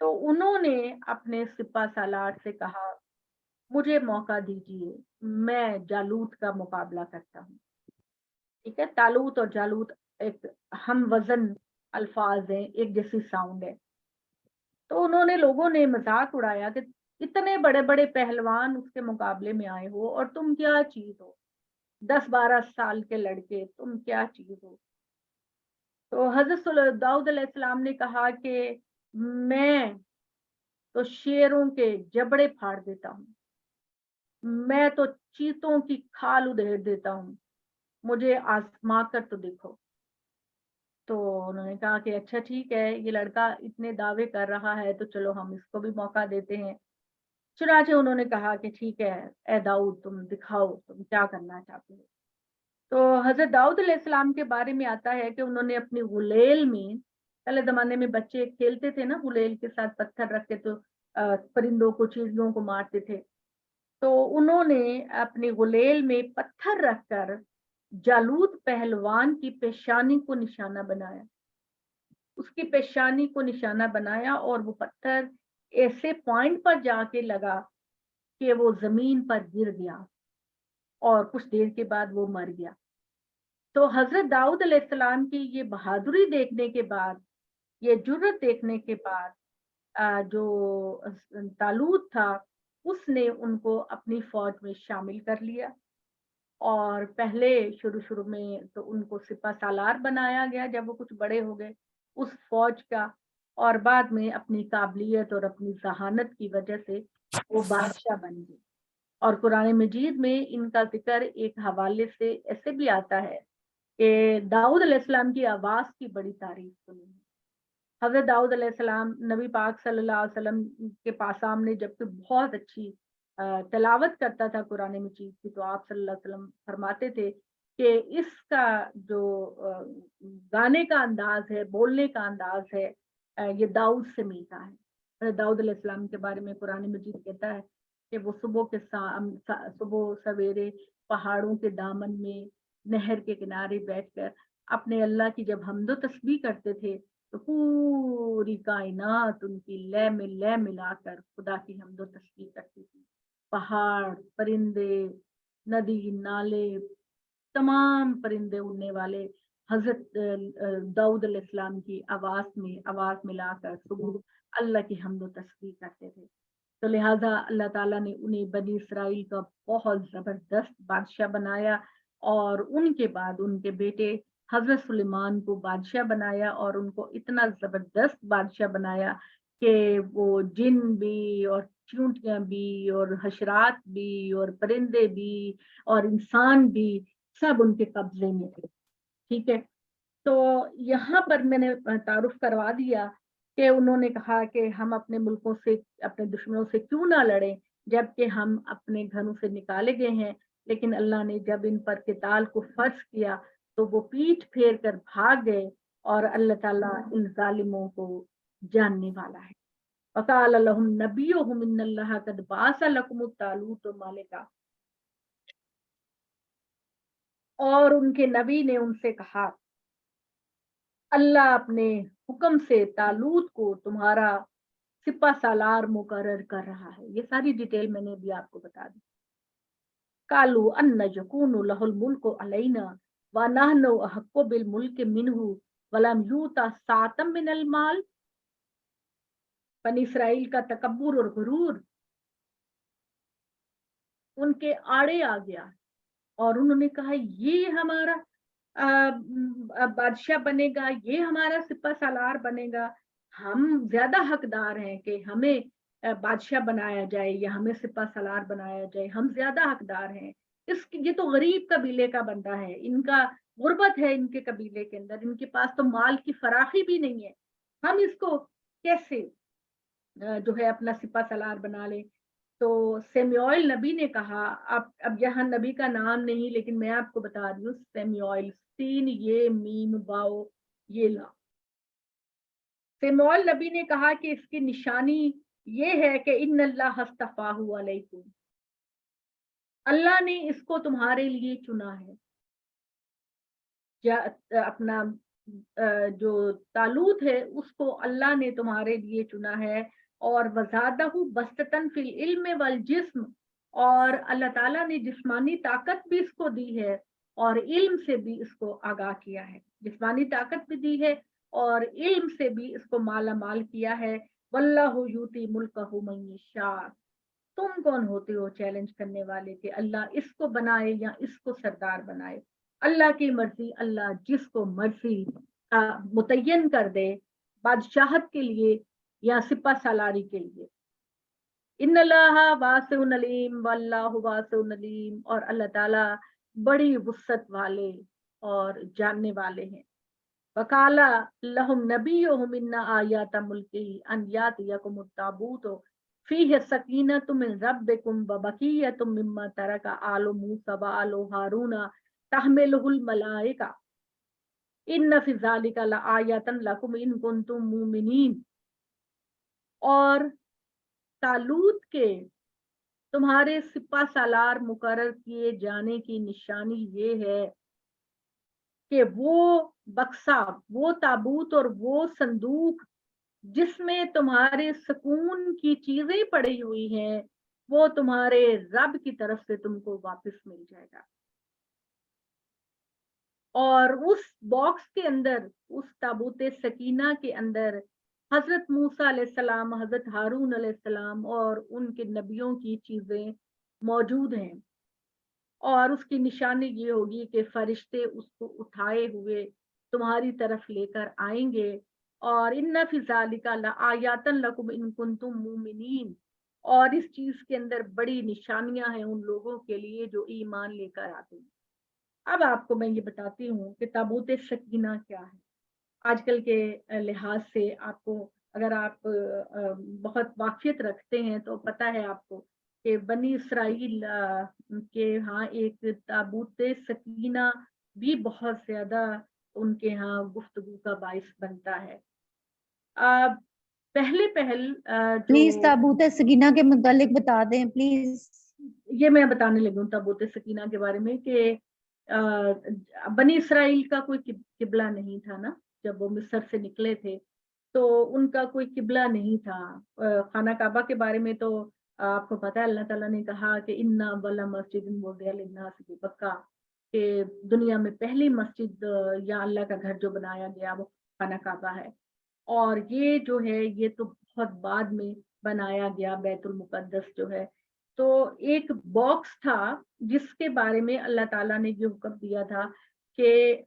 तो उन्होंने अपने सिपा सालार से कहा, मुझे मौका दीजिए, मैं जालूत का मुकाबला करता हूँ। ठीक है, तालूत और जालूत एक हम वजन अल्फाज हैं, एक जैसी साउंड है। तो उन्होंने लोगों ने मजाक उड़ाया कि इतने बड़े बड़े पहलवान उसके मुकाबले में आए हो और तुम क्या चीज हो, 10-12 साल के लड़के, तुम क्या चीज हो। तो हजरत दाऊद अलैहिस्सलाम ने कहा कि मैं तो शेरों के जबड़े फाड़ देता हूँ, मैं तो चीतों की खाल उधेड़ देता हूँ, मुझे आजमा कर तो देखो। तो उन्होंने कहा कि अच्छा ठीक है, ये लड़का इतने दावे कर रहा है तो चलो हम इसको भी मौका देते हैं। चुनाचे उन्होंने कहा कि ठीक है, ए दाऊद तुम दिखाओ तुम क्या करना चाहते हो। तो हजरत दाऊद अलैहिस्सलाम के बारे में आता है कि उन्होंने अपनी गुलेल में, पहले जमाने में बच्चे खेलते थे ना गुलेल के साथ, पत्थर रख के तो परिंदों को चिड़ियों को मारते थे। तो उन्होंने अपनी गुलेल में पत्थर रखकर जालूत पहलवान की पेशानी को निशाना बनाया, उसकी पेशानी को निशाना बनाया और वो पत्थर ऐसे पॉइंट पर जाके लगा कि वो जमीन पर गिर गया और कुछ देर के बाद वो मर गया। तो हजरत दाऊद अलैहिस्सलाम की ये बहादुरी देखने के बाद, ये जुर्रत देखने के बाद जो तालूत था उसने उनको अपनी फौज में शामिल कर लिया। और पहले शुरू शुरू में तो उनको सिपा सालार बनाया गया जब वो कुछ बड़े हो गए उस फौज का, और बाद में अपनी काबिलियत और अपनी जहानत की वजह से वो बादशाह बन गए। और कुरान मजीद में इनका जिक्र एक हवाले से ऐसे भी आता है कि दाऊद अलैहिस्सलाम की आवाज की बड़ी तारीफ सुनी। हजरत दाऊद अलैहिस्सलाम नबी पाक सल्लल्लाहु अलैहि वसल्लम के पास सामने जबकि बहुत अच्छी तिलावत करता था कुरान मजीद की, तो आप सल्लल्लाहु अलैहि वसल्लम फरमाते थे कि इसका जो गाने का अंदाज है, बोलने का अंदाज है, ये दाऊद से मिलता है। हजरत दाऊद अलैहिस्सलाम के बारे में कुरान मजीद कहता है कि वो सुबह सवेरे पहाड़ों के दामन में नहर के किनारे बैठकर अपने अल्लाह की जब हम्दो तस्बीह करते थे तो पूरी कायनात उनकी लय में लय मिलाकर खुदा की हम्दो तस्बीह करती थी। पहाड़, परिंदे, नदी, नाले, तमाम परिंदे उड़ने वाले हजरत दाऊद अलैहिस्सलाम की आवाज में आवाज मिलाकर सुबह अल्लाह की हम्दो तस्बीह करते थे। तो लिहाजा अल्लाह ताला ने उन्हें बनी इसराइल का बहुत जबरदस्त बादशाह बनाया और उनके बाद उनके बेटे हजरत सुलेमान को बादशाह बनाया और उनको इतना जबरदस्त बादशाह बनाया कि वो जिन भी और चींटियां भी और हशरात भी और परिंदे भी और इंसान भी सब उनके कब्जे में थे। ठीक है, तो यहाँ पर मैंने तारुफ करवा दिया कि उन्होंने कहा कि हम अपने मुल्कों से, अपने दुश्मनों से क्यों ना लड़ें जबकि हम अपने घरों से निकाले गए हैं। लेकिन अल्लाह ने जब इन पर किताल को फर्ज किया तो वो पीठ फेर कर भाग गए और अल्लाह ताला इन जालिमों को जानने वाला है। वकाल लहुम नबियुहुम इन्नल्लाह कद बासा लकुमुत तालूत मालिका, और उनके नबी ने उनसे कहा अल्लाह अपने हुक्म से तालूत को तुम्हारा सिपा सालार मुकर्रर कर रहा है। ये सारी डिटेल मैंने भी आपको बता दी। कालू अन्ना यकूनु लहुल मुल्कु अलैना व नहनु अहक्कु बिल मुल्क मिनहु वलम यूता सातम मिनल माल। बनी इसराइल का तकब्बुर और गुरूर उनके आड़े आ गया और उन्होंने कहा ये हमारा बादशाह बनेगा, ये हमारा सिपा सालार बनेगा, हम ज्यादा हकदार हैं कि हमें बादशाह बनाया जाए या हमें सिपा सालार बनाया जाए, हम ज्यादा हकदार हैं। ये तो गरीब कबीले का बंदा है, इनका गुर्बत है, इनके कबीले के अंदर इनके पास तो माल की फराखी भी नहीं है, हम इसको कैसे जो है अपना सिपा सलार बना ले। तो सैमुएल नबी ने कहा, अब यहाँ नबी का नाम नहीं, लेकिन मैं आपको बता रही हूँ, सैमुएल, सीन ये मीम वाओ ये ला। सैमुएल नबी ने कहा कि इसकी निशानी ये है कि इन्नल्लाह हस्तफाहु अलैकुम, अल्लाह ने इसको तुम्हारे लिए चुना है। अपना जो तालूत है उसको अल्लाह ने तुम्हारे लिए चुना है। और वज़ादहु बस्ततन फिल इल्म वल जिस्म, और अल्लाह ताला ने जिस्मानी ताकत भी इसको दी है और इल्म से भी इसको आगाह किया है। जिस्मानी ताकत भी दी है और इल्म से भी इसको माला माल किया है। वल्लाहु यूती मुल्कहु मन यशा, तुम कौन होते हो चैलेंज करने वाले कि अल्लाह इसको बनाए या इसको सरदार बनाए। अल्लाह की मर्जी, अल्लाह जिसको मर्जी मुतय्यन कर दे बादशाहत के लिए या सिपा सालारी के लिए। इन्नल्लाह वासिउन अलीम वल्लाहु वासिउन अलीम, और अल्लाह ताला बड़ी वुसअत वाले और जानने वाले हैं। वकाला लहुम नबियुहुम इन्ना आयात मुल्की अन यातियकुमुत ताबूत फीह सकीनतुम मिन रब्बिकुम व बकियतुम मिम्मा तरका आलु मूसा व आलु हारूना तहमिलुहुल मलाइका इन्न फी ज़ालिका लआयतन लकुम इन कुंतुम मुमिनीन। और तालूत के तुम्हारे सिपा सालार मुकर्रर किए जाने की निशानी ये है कि वो बक्सा, वो ताबूत और वो संदूक जिसमें तुम्हारे सुकून की चीजें पड़ी हुई हैं, वो तुम्हारे रब की तरफ से तुमको वापस मिल जाएगा। और उस बॉक्स के अंदर, उस ताबूत सकीना के अंदर हजरत मूसा अलैहिस्सलाम, हजरत हारून अलैहिस्सलाम और उनके नबियों की चीजें मौजूद हैं। और उसकी निशानी ये होगी कि फरिश्ते उसको उठाए हुए तुम्हारी तरफ लेकर आएंगे। और इन्ना फी ज़ालिका लआयातन लकुम इन कुंतुम मुमिनीन, और इस चीज के अंदर बड़ी निशानियां हैं उन लोगों के लिए जो ईमान लेकर आते हैं। अब आपको मैं ये बताती हूँ कि ताबूत सकीना क्या है। आजकल के लिहाज से आपको, अगर आप बहुत वाकियत रखते हैं तो पता है आपको कि बनी इसराइल के यहाँ एक ताबूत सकीना भी बहुत ज्यादा उनके यहाँ गुफ्तगू का बाइस बनता है। पहले प्लीज जो ताबूत सकीना के मुतालिक बता दें प्लीज। ये मैं बताने लगी हूँ ताबूत सकीना के बारे में कि बनी इसराइल का कोई किबला नहीं था ना, जब वो मिस्र से निकले थे तो उनका कोई किबला नहीं था। खाना काबा के बारे में तो आपको पता है, अल्लाह ताला ने कहा कि इन्ना वला मस्जिद वुदिअ लिन्नास बिबक्का, कि दुनिया में पहली मस्जिद या अल्लाह का घर जो बनाया गया वो खाना काबा है। और ये जो है ये तो बहुत बाद में बनाया गया बैतुल मुकद्दस जो है। तो एक बॉक्स था जिसके बारे में अल्लाह ताला ने ये हुक्म दिया था कि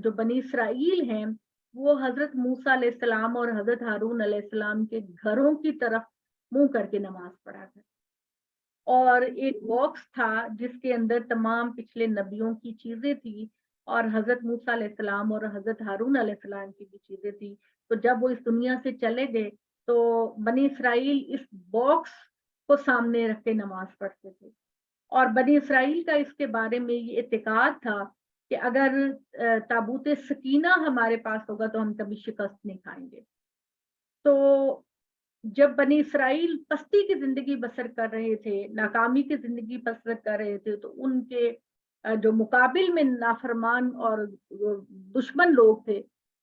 जो बनी इसराइल हैं वो हजरत मूसा अलैहिस्सलाम और हजरत हारून अलैहिस्सलाम के घरों की तरफ मुंह करके नमाज पढ़ा कर। और एक बॉक्स था जिसके अंदर तमाम पिछले नबियों की चीजें थी और हजरत मूसा अलैहिस्सलाम और हजरत हारून अलैहिस्सलाम की भी चीजें थी। तो जब वो इस दुनिया से चले गए तो बनी इसराइल इस बॉक्स को सामने रख के नमाज पढ़ते थे। और बनी इसराइल का इसके बारे में ये इत्तेकाद था कि अगर ताबूत सकीना हमारे पास होगा तो हम कभी शिकस्त नहीं खाएंगे। तो जब बनी इसराइल पस्ती की जिंदगी बसर कर रहे थे, नाकामी की जिंदगी बसर कर रहे थे, तो उनके जो मुकाबिल में नाफरमान और दुश्मन लोग थे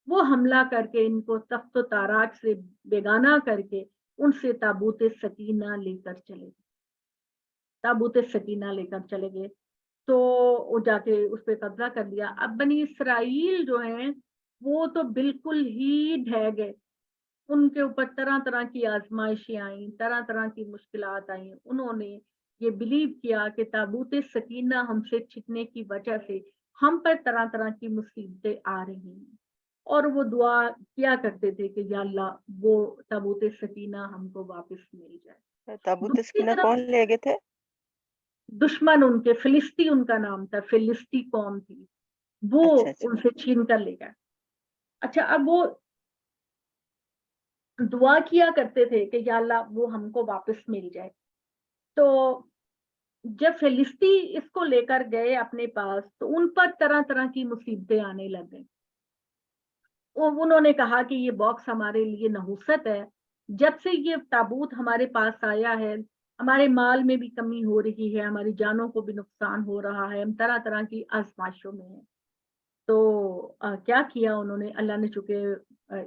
वो हमला करके इनको तख्त ताराक से बेगाना करके उनसे ताबूत सकीना लेकर चले गए। ताबूत सकीना लेकर चले गए तो वो जाके उस पर कब्जा कर लिया। अब बनी इसराइल जो है वो तो बिल्कुल ही ढह गए, उनके ऊपर तरह तरह की आजमाइशें आई, तरह तरह की मुश्किलात आई। उन्होंने ये बिलीव किया कि ताबूत सकीना हमसे छिपने की वजह से हम पर तरह तरह की मुसीबतें आ रही हैं। और वो दुआ किया करते थे कि या अल्लाह वो ताबूत सकीना हमको वापस मिल जाए। ताबूत दूसरी सकीना तरफ कौन ले गए थे? दुश्मन उनके, फिलिस्ती उनका नाम था, फिलिस्ती कौम थी, वो अच्छा अच्छा। उनसे छीन कर ले गए। अच्छा, अब वो دعا کیا کرتے تھے کہ یا اللہ وہ ہم کو واپس مل جائے. تو جب فلسطی اس کو لے کر گئے اپنے پاس تو ان پر طرح طرح کی مصیبتیں آنے لگ گئیں. انہوں نے کہا کہ یہ باکس ہمارے لیے نحوست ہے، جب سے یہ تابوت ہمارے پاس آیا ہے ہمارے مال میں بھی کمی ہو رہی ہے، ہماری جانوں کو بھی نقصان ہو رہا ہے، ہم طرح طرح کی آزمائشوں میں ہیں. تو کیا کیا انہوں نے؟ اللہ نے چونکہ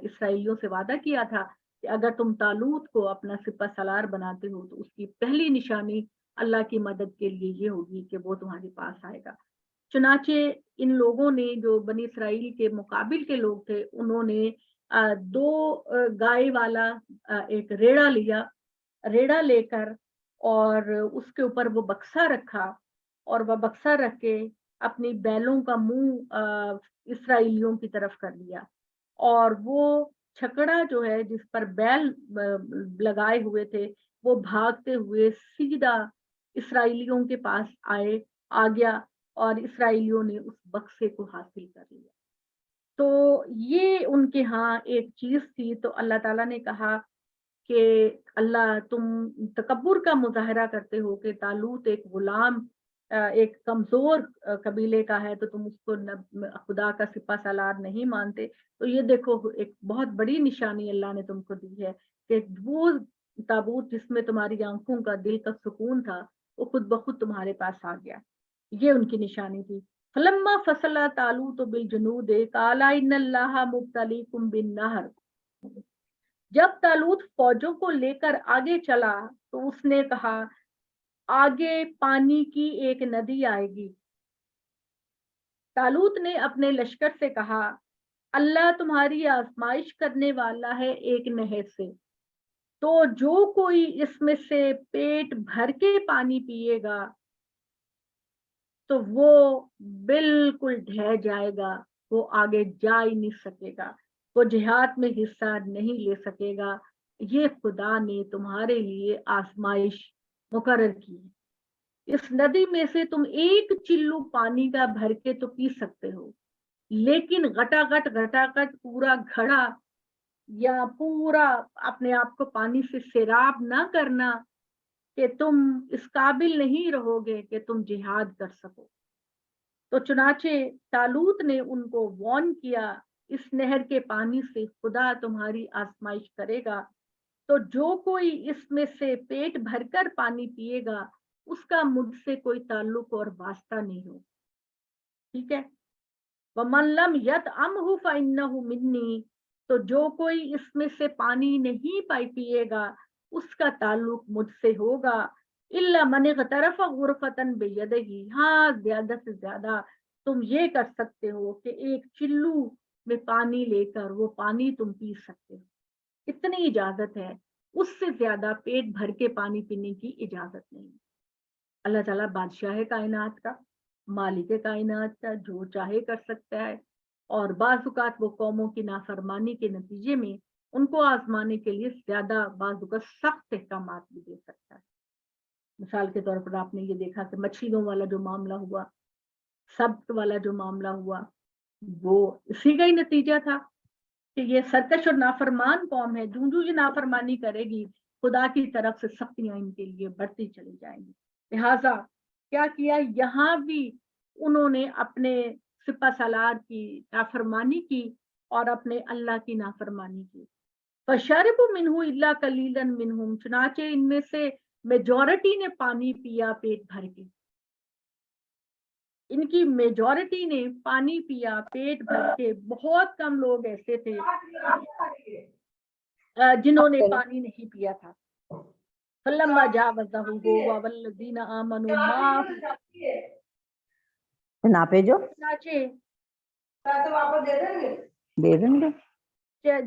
اسرائیلیوں سے وعدہ کیا تھا کہ اگر تم طالوت کو اپنا سپہ سالار بناتے ہو تو اس کی پہلی نشانی اللہ کی مدد کے لیے یہ ہوگی کہ وہ تمہارے پاس آئے گا. چنانچہ ان لوگوں نے جو بنی اسرائیل کے مقابل کے لوگ تھے انہوں نے 2 گائے والا ایک ریڑا لیا، ریڑا لے کر اور اس کے اوپر وہ بکسا رکھا اور وہ بکسا رکھ کے اپنی بیلوں کا منہ اسرائیلیوں کی طرف کر لیا، اور وہ چھکڑا جو ہے جس پر بیل لگائے ہوئے تھے وہ بھاگتے ہوئے سیدھا اسرائیلیوں کے پاس آ گیا اور اسرائیلیوں نے اس بکسے کو حاصل کر لیا. تو یہ ان کے ہاں ایک چیز تھی. تو اللہ تعالیٰ نے کہا کہ اللہ تم تکبر کا مظاہرہ کرتے ہو کہ طالوت ایک غلام ایک کمزور قبیلے کا ہے تو تم اس کو خدا کا سپہ سالار نہیں مانتے. تو یہ دیکھو ایک بہت بڑی نشانی اللہ نے تم کو دی ہے کہ وہ تابوت جس میں تمہاری آنکھوں کا دل کا سکون تھا وہ خود بخود تمہارے پاس آ گیا. یہ ان کی نشانی تھی. فلما فصل طالوت بالجنود قال ان اللہ مبتلیکم بالنہر. جب طالوت فوجوں کو لے کر آگے چلا تو اس نے کہا آگے پانی کی ایک ندی آئے گی. طالوت نے اپنے لشکر سے کہا اللہ تمہاری آزمائش کرنے والا ہے ایک نہر سے، تو جو کوئی اس میں سے پیٹ بھر کے پانی پیے گا تو وہ بالکل ڈھہ جائے گا، وہ آگے جا ہی نہیں سکے گا، وہ جہاد میں حصہ نہیں لے سکے گا. یہ خدا نے تمہارے لیے آزمائش مقرر کی ہے. اس ندی میں سے تم ایک چلو پانی کا بھر کے تو پی سکتے ہو، لیکن گھٹا پورا گھڑا یا پورا اپنے آپ کو پانی سے سیراب نہ کرنا کہ تم اس قابل نہیں رہو گے کہ تم جہاد کر سکو. تو چنانچہ طالوت نے ان کو وارن کیا اس نہر کے پانی سے خدا تمہاری آزمائش کرے گا، تو جو کوئی اس میں سے پیٹ بھر کر پانی پیے گا اس کا مجھ سے کوئی تعلق اور واسطہ نہیں ہو. ٹھیک ہے. وَمَن لَّمْ يَطْعَمْهُ فَإِنَّهُ مِنِّي. تو جو کوئی اس میں سے پانی نہیں پیے گا اس کا تعلق مجھ سے ہوگا. إِلَّا مَنِ اغْتَرَفَ غُرْفَةً بِيَدِهِ. ہاں زیادہ سے زیادہ تم یہ کر سکتے ہو کہ ایک چلو میں پانی لے کر وہ پانی تم پی سکتے ہو، اتنی اجازت ہے. اس سے زیادہ پیٹ بھر کے پانی پینے کی اجازت نہیں. اللہ تعالیٰ بادشاہ کائنات کا، مالک کائنات کا، جو چاہے کر سکتا ہے، اور بعض اوقات وہ قوموں کی نافرمانی کے نتیجے میں ان کو آزمانے کے لیے زیادہ بعض اوقات سخت احکامات بھی دے سکتا ہے. مثال کے طور پر آپ نے یہ دیکھا کہ مچھلیوں والا جو معاملہ ہوا، سبت والا جو معاملہ ہوا، وہ اسی کا ہی نتیجہ تھا کہ یہ سرکش اور نافرمان قوم ہے، جو یہ نافرمانی کرے گی خدا کی طرف سے سختیاں ان کے لیے بڑھتی چلی جائیں گی. لہٰذا کیا کیا یہاں بھی انہوں نے اپنے سپہ سالار کی نافرمانی کی اور اپنے اللہ کی نافرمانی کی. فَشَرِبُوا مِنْهُ إِلَّا قَلِيلًا مِنْهُمْ. چنانچہ ان میں سے میجورٹی نے پانی پیا پیٹ بھر کے، ان کی میجورٹی نے پانی پیا پیٹ بھر کے. بہت کم لوگ ایسے تھے جنہوں نے پانی نہیں پیا تھا. فَلَمَّا جَاوَزَهُ هُوَ وَالَّذِينَ آمَنُوا مَعَهُ. نہ بھیجو چنانچہ دے دیں گے.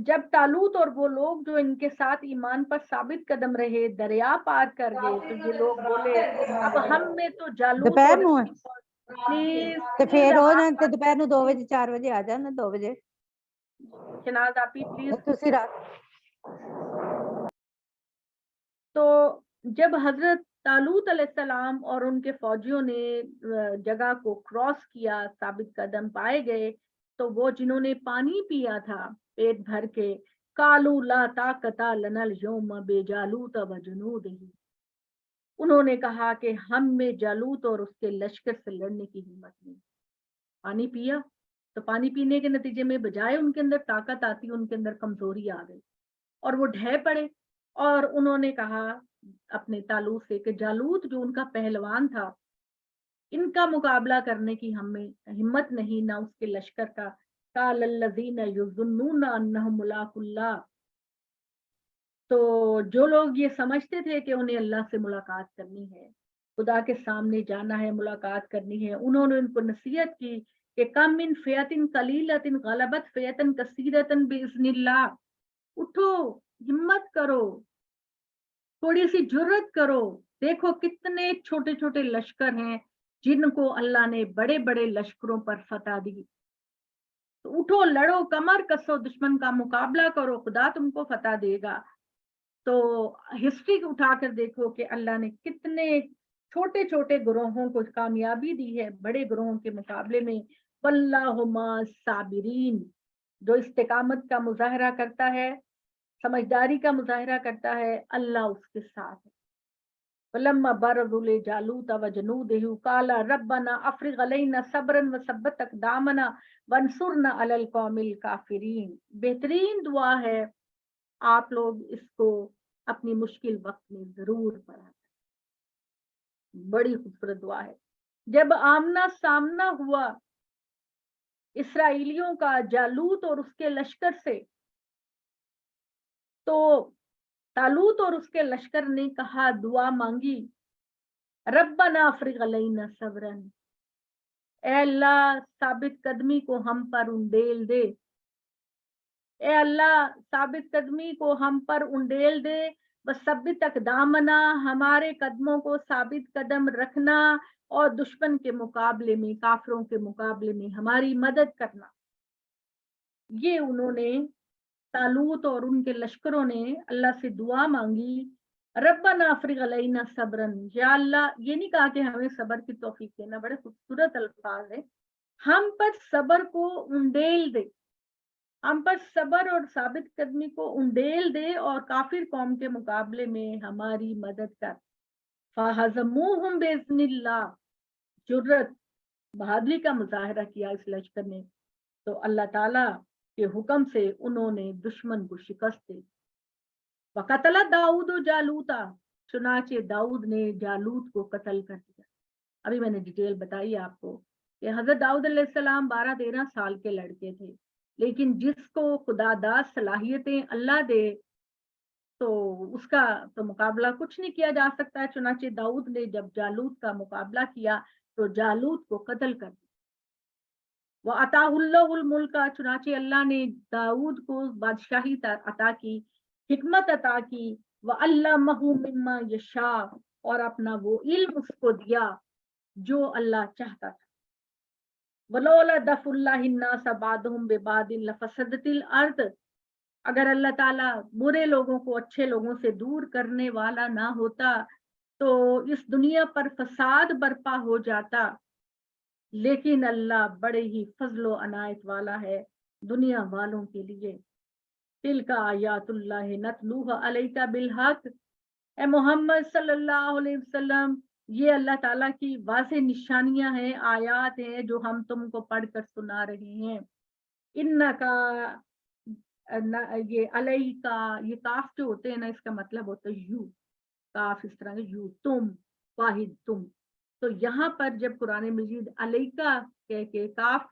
جب طالوت اور وہ لوگ جو ان کے ساتھ ایمان پر ثابت قدم رہے دریا پار کر گئے تو یہ لوگ بولے اب ہم میں تو جالوت دوپہر اور نو اس کی فوج. پلیز تے پھر ہو نا تے دوپہر نو 2 بجے 4 بجے آ جانا 2 بجے شناز آپی پلیز. تسی رات. تو جب حضرت طالوت علیہ السلام اور ان کے فوجیوں نے جگہ کو کراس کیا، ثابت قدم پائے گئے، تو وہ جنہوں نے پانی پیا تھا پیٹ بھر کے कालू ला ताकता लनल यौम बेजालूत व जुनूदिही, उन्होंने कहा कि हम में जालूत और उसके लश्कर से लड़ने की हिम्मत नहीं। पानी पिया तो पानी पीने के नतीजे में बजाय उनके अंदर ताकत आती, उनके अंदर कमजोरी आ गई और वो ढह पड़े। और उन्होंने कहा अपने तालूत से कि जालूत जो उनका पहलवान था, इनका मुकाबला करने की हमें हिम्मत नहीं, ना उसके लश्कर का। कालल्लज़ीना युज़ुन्नूना अन्नहुम मुलाकुल्लाह, तो जो लोग ये समझते थे कि उन्हें अल्लाह से मुलाकात करनी है, खुदा के सामने जाना है, मुलाकात करनी है, उन्होंने उनको नसीहत की कि कम मिन फियतिन कलीलतिन गलबत फियतन कसीरतन बिइज़्निल्लाह, उठो, हिम्मत करो, थोड़ी सी जुर्रत करो। देखो कितने छोटे छोटे लश्कर हैं जिनको अल्लाह ने बड़े बड़े लश्करों पर फतह दी। तो उठो, लड़ो, कमर कसो, दुश्मन का मुकाबला करो, खुदा तुमको फतह देगा। तो हिस्ट्री उठाकर देखो कि अल्लाह ने कितने छोटे छोटे ग्रोहों को कामयाबी दी है बड़े ग्रोहों के मुकाबले में। वल्लाहु मास साबिरीन, जो इस्तिकामत का मुजाहरा करता है, समझदारी का मुजाहरा करता है, अल्लाह उसके साथ है। वलम्मा बरज़ुल जालूत व जनूदहु काला रब्बना अफ्रिग अलैना सब्रन व सब्बत अक़दामना वंसुरना अलल कौमिल काफिरीन। बेहतरीन दुआ है, आप लोग इसको अपनी मुश्किल वक्त में जरूर पढ़ा। बड़ी खूबसूरत दुआ है। जब आमना सामना हुआ इसराइलियों का जालूत और उसके लश्कर से, तो तालूत और उसके लश्कर ने कहा, दुआ मांगी, रब्बना अफ्रिग अलैना सब्रन, ए अल्लाह साबित कदमी को हम पर उंडेल दे, ए अल्लाह साबित कदमी को हम पर उंडेल दे, बस सबित अकदामना, हमारे कदमों को साबित कदम रखना, और दुश्मन के मुकाबले में, काफिरों के मुकाबले में हमारी मदद करना। ये उन्होंने, तालूत और उनके लश्करों ने अल्लाह से दुआ मांगी, रब्बना अफ्रिग अलैना सब्रन, या अल्लाह, ये नहीं कहा कि हमें सब्र की तौफीक देना, बड़े खूबसूरत अल्फाज है, हम पर सब्र को उंडेल दे, हम पर सब्र और साबित कदमी को उंडेल दे, और काफिर कौम के मुकाबले में हमारी मदद कर। फहज़मूहुम बिइज़्निल्लाह, जुर्रत, बहादुरी का मुजाहरा किया इस लश्कर ने, तो अल्लाह ताला के हुक्म से उन्होंने दुश्मन को शिकस्त दी। वक़तला दाऊद जालूता, चुनाचे दाऊद ने जालूत को कत्ल कर दिया। अभी मैंने डिटेल बताई आपको कि हजरत दाऊद अलैहिस्सलाम 12-13 साल के लड़के थे, लेकिन जिसको खुदादाद सलाहियतें अल्लाह दे, तो उसका तो मुकाबला कुछ नहीं किया जा सकता। चुनाचे दाऊद ने जब जालूत का मुकाबला किया तो जालूत को कत्ल कर दिया। वो अताहुल्लाहुल मुल्का, चुनाचे अल्लाह ने दाऊद को बादशाही अता की, हिकमत अता की, व अल्लमहु मिम्मा यशा, और अपना वो इल्म उसको दिया जो अल्लाह चाहता था। वलौला दफुल्लाहि अन्नास बादहुम बिबादिन लफसदतिल अर्द, अगर अल्लाह ताला बुरे लोगों को अच्छे लोगों से दूर करने वाला ना होता तो इस दुनिया पर फसाद बर्पा हो जाता। लेकिन अल्लाह बड़े ही फजलो अनायत वाला है दुनिया वालों के लिए। तिलका आयातुल्लाह नतलूहा अलैका बिलहक, ए मोहम्मद सल्लल्लाहु अलैहि वसल्लम, ये अल्लाह ताला की वाज़ेह निशानियां हैं, आयात हैं जो हम तुमको पढ़कर सुना रहे हैं। इन्नका, ये अलई का, ये काफ जो होते हैं ना, इसका मतलब होता है यू, काफ इस तरह के यू, तुम, वाहिद तुम। तो यहाँ पर जब कुरान मजीद अलैका कह के काफ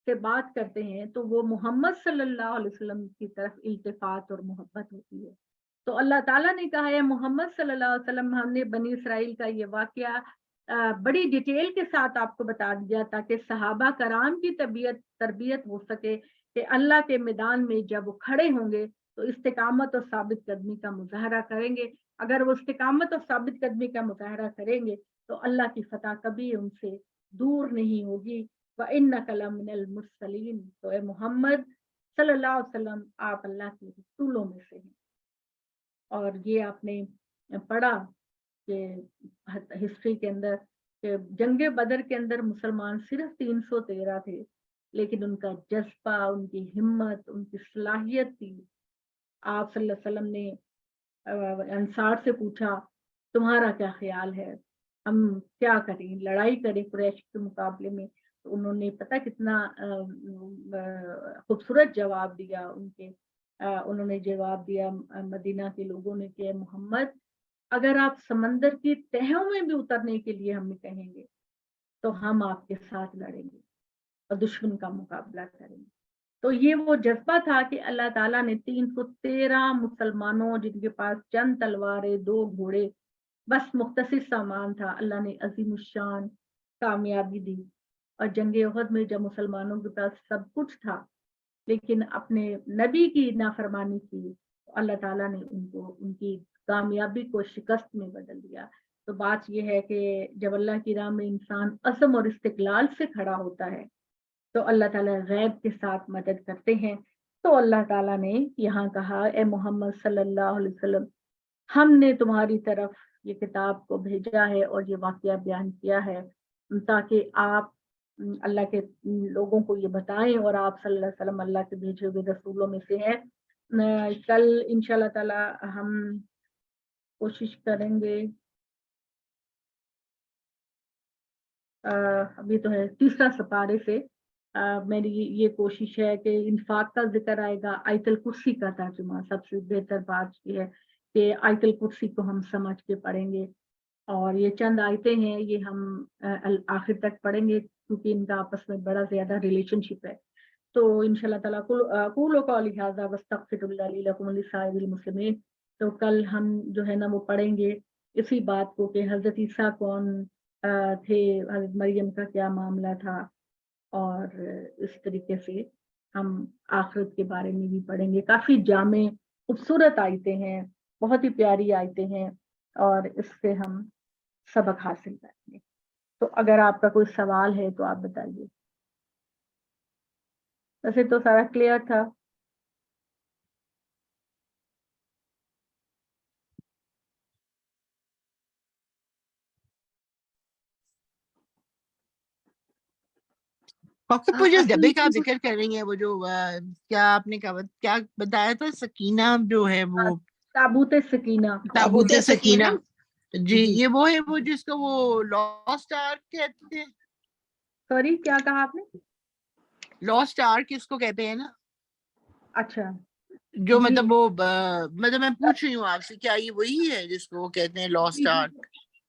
से बात करते हैं तो वो मोहम्मद सल्लल्लाहु अलैहि वसल्लम की तरफ इल्तिफात और मोहब्बत होती है। तो अल्लाह ताला ने कहा है मोहम्मद सल्लल्लाहु अलैहि वसल्लम, हमने बनी इसराइल का ये वाकया बड़ी डिटेल के साथ आपको बता दिया ताकि सहाबा कराम की तरबियत हो सके कि अल्लाह के मैदान में जब वो खड़े होंगे तो इस्तिकामत और साबित कदमी का मुजाहरा करेंगे। अगर वो इस्तिकामत और साबित कदमी का मुजाहरा करेंगे तो अल्लाह की फतह कभी उनसे दूर नहीं होगी। व इन्नका लमिनल मुरसलीन, तो ए मोहम्मद सल्लल्लाहु अलैहि वसल्लम, आप अल्लाह के रसूलों में से हैं। और ये आपने पढ़ा कि हिस्ट्री के अंदर कि जंगे बदर के अंदर मुसलमान सिर्फ 313 थे, लेकिन उनका जज्बा, उनकी हिम्मत, उनकी सलाहियत थी आप सल्लल्लाहु अलैहि वसल्लम ने अंसार से पूछा तुम्हारा क्या ख्याल है, हम क्या करें, लड़ाई करें कुरैश के मुकाबले में। तो उन्होंने पता कितना खूबसूरत जवाब दिया उन्होंने जवाब दिया मदीना के लोगों ने कि मोहम्मद अगर आप समंदर की तहों में भी उतरने के लिए हमें कहेंगे तो हम आपके साथ लड़ेंगे और दुश्मन का मुकाबला करेंगे। तो ये वो जज्बा था कि अल्लाह ताला ने 313 मुसलमानों जिनके पास चंद तलवारें 2 घोड़े बस मुख्तसर सामान था, अल्लाह ने अजीमुशान कामयाबी दी। और जंग उहद में जब मुसलमानों के पास सब कुछ था लेकिन अपने नबी की नाफरमानी की तो अल्लाह ताला ने उनकी कामयाबी को शिकस्त में बदल दिया। तो बात यह है कि जब अल्लाह की राह में इंसान अज़्म और इस्तिक़लाल से खड़ा होता है तो अल्लाह ताला गैब के साथ मदद करते हैं। तो अल्लाह ताला ने यहाँ कहा ए मोहम्मद सल्लल्लाहु अलैहि वसल्लम हमने तुम्हारी तरफ ये किताब को भेजा है और ये वाक़या बयान किया है ताकि आप अल्लाह के लोगों को ये बताएं और आप सल्लल्लाहु अलैहि वसल्लम अल्लाह के भेजे हुए रसूलों में से हैं। कल इंशाल्लाह ताला हम कोशिश करेंगे अभी तो है तीसरा सपारे से मेरी ये कोशिश है कि इंफाक का जिक्र आएगा, आयतल कुर्सी का तर्जुमा। सबसे बेहतर बात ये है कि आयतल कुर्सी को हम समझ के पढ़ेंगे और ये चंद आयतें हैं ये हम आखिर तक पढ़ेंगे क्योंकि इनका आपस में बड़ा ज्यादा रिलेशनशिप है। तो इंशाल्लाह ताला कुल कौली हाज़ा वस्तगफिरुल्लाह ली लकुम व लिसाइरिल मुस्लिमीन। तो कल हम जो है ना वो पढ़ेंगे इसी बात को कि हजरत ईसा कौन थे, हजरत मरियम का क्या मामला था और इस तरीके से हम आखिरत के बारे में भी पढ़ेंगे। काफी जामे खूबसूरत आयतें हैं, बहुत ही प्यारी आयतें हैं और इससे हम सबक हासिल करेंगे। तो अगर आपका कोई सवाल है तो आप बताइए। वैसे तो सारा क्लियर था। वो जो डब्बे का असल जिक्र कर रही है वो जो क्या आपने क्या बताया था, सकीना जो है वो ताबूत सकीना। ताबूत सकीना। जी जी ये वो है वो जिसको वो लॉस्ट आर्क कहते हैं। सॉरी क्या कहा आपने? लॉस्ट आर्क किसको कहते हैं ना, अच्छा जो जी मतलब वो मतलब मैं पूछ रही हूँ आपसे क्या ये वही है जिसको वो कहते हैं लॉस्ट जी जी आर्क?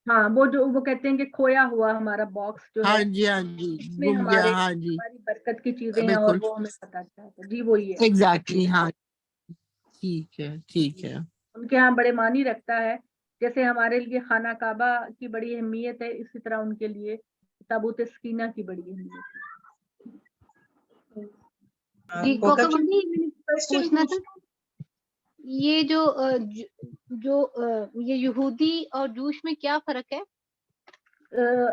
हाँ वो जो वो कहते हैं कि खोया हुआ हमारा बॉक्स जो हाँ है जी हाँ जी, इसमें गुम गया, हमारे हाँ जी हमारी बरकत की चीजें हैं और बिल्कुल वो हमें पता चलता है। जी वही है। एग्जैक्टली हाँ ठीक है ठीक है। उनके यहाँ बड़े मानी रखता है, जैसे हमारे लिए खाना काबा की बड़ी अहमियत है इसी तरह उनके लिए ताबूत सकीना की बड़ी अहमियत है। जी कोका मम्मी मैंने पूछना था ये ये यहूदी और जूश में क्या फर्क है?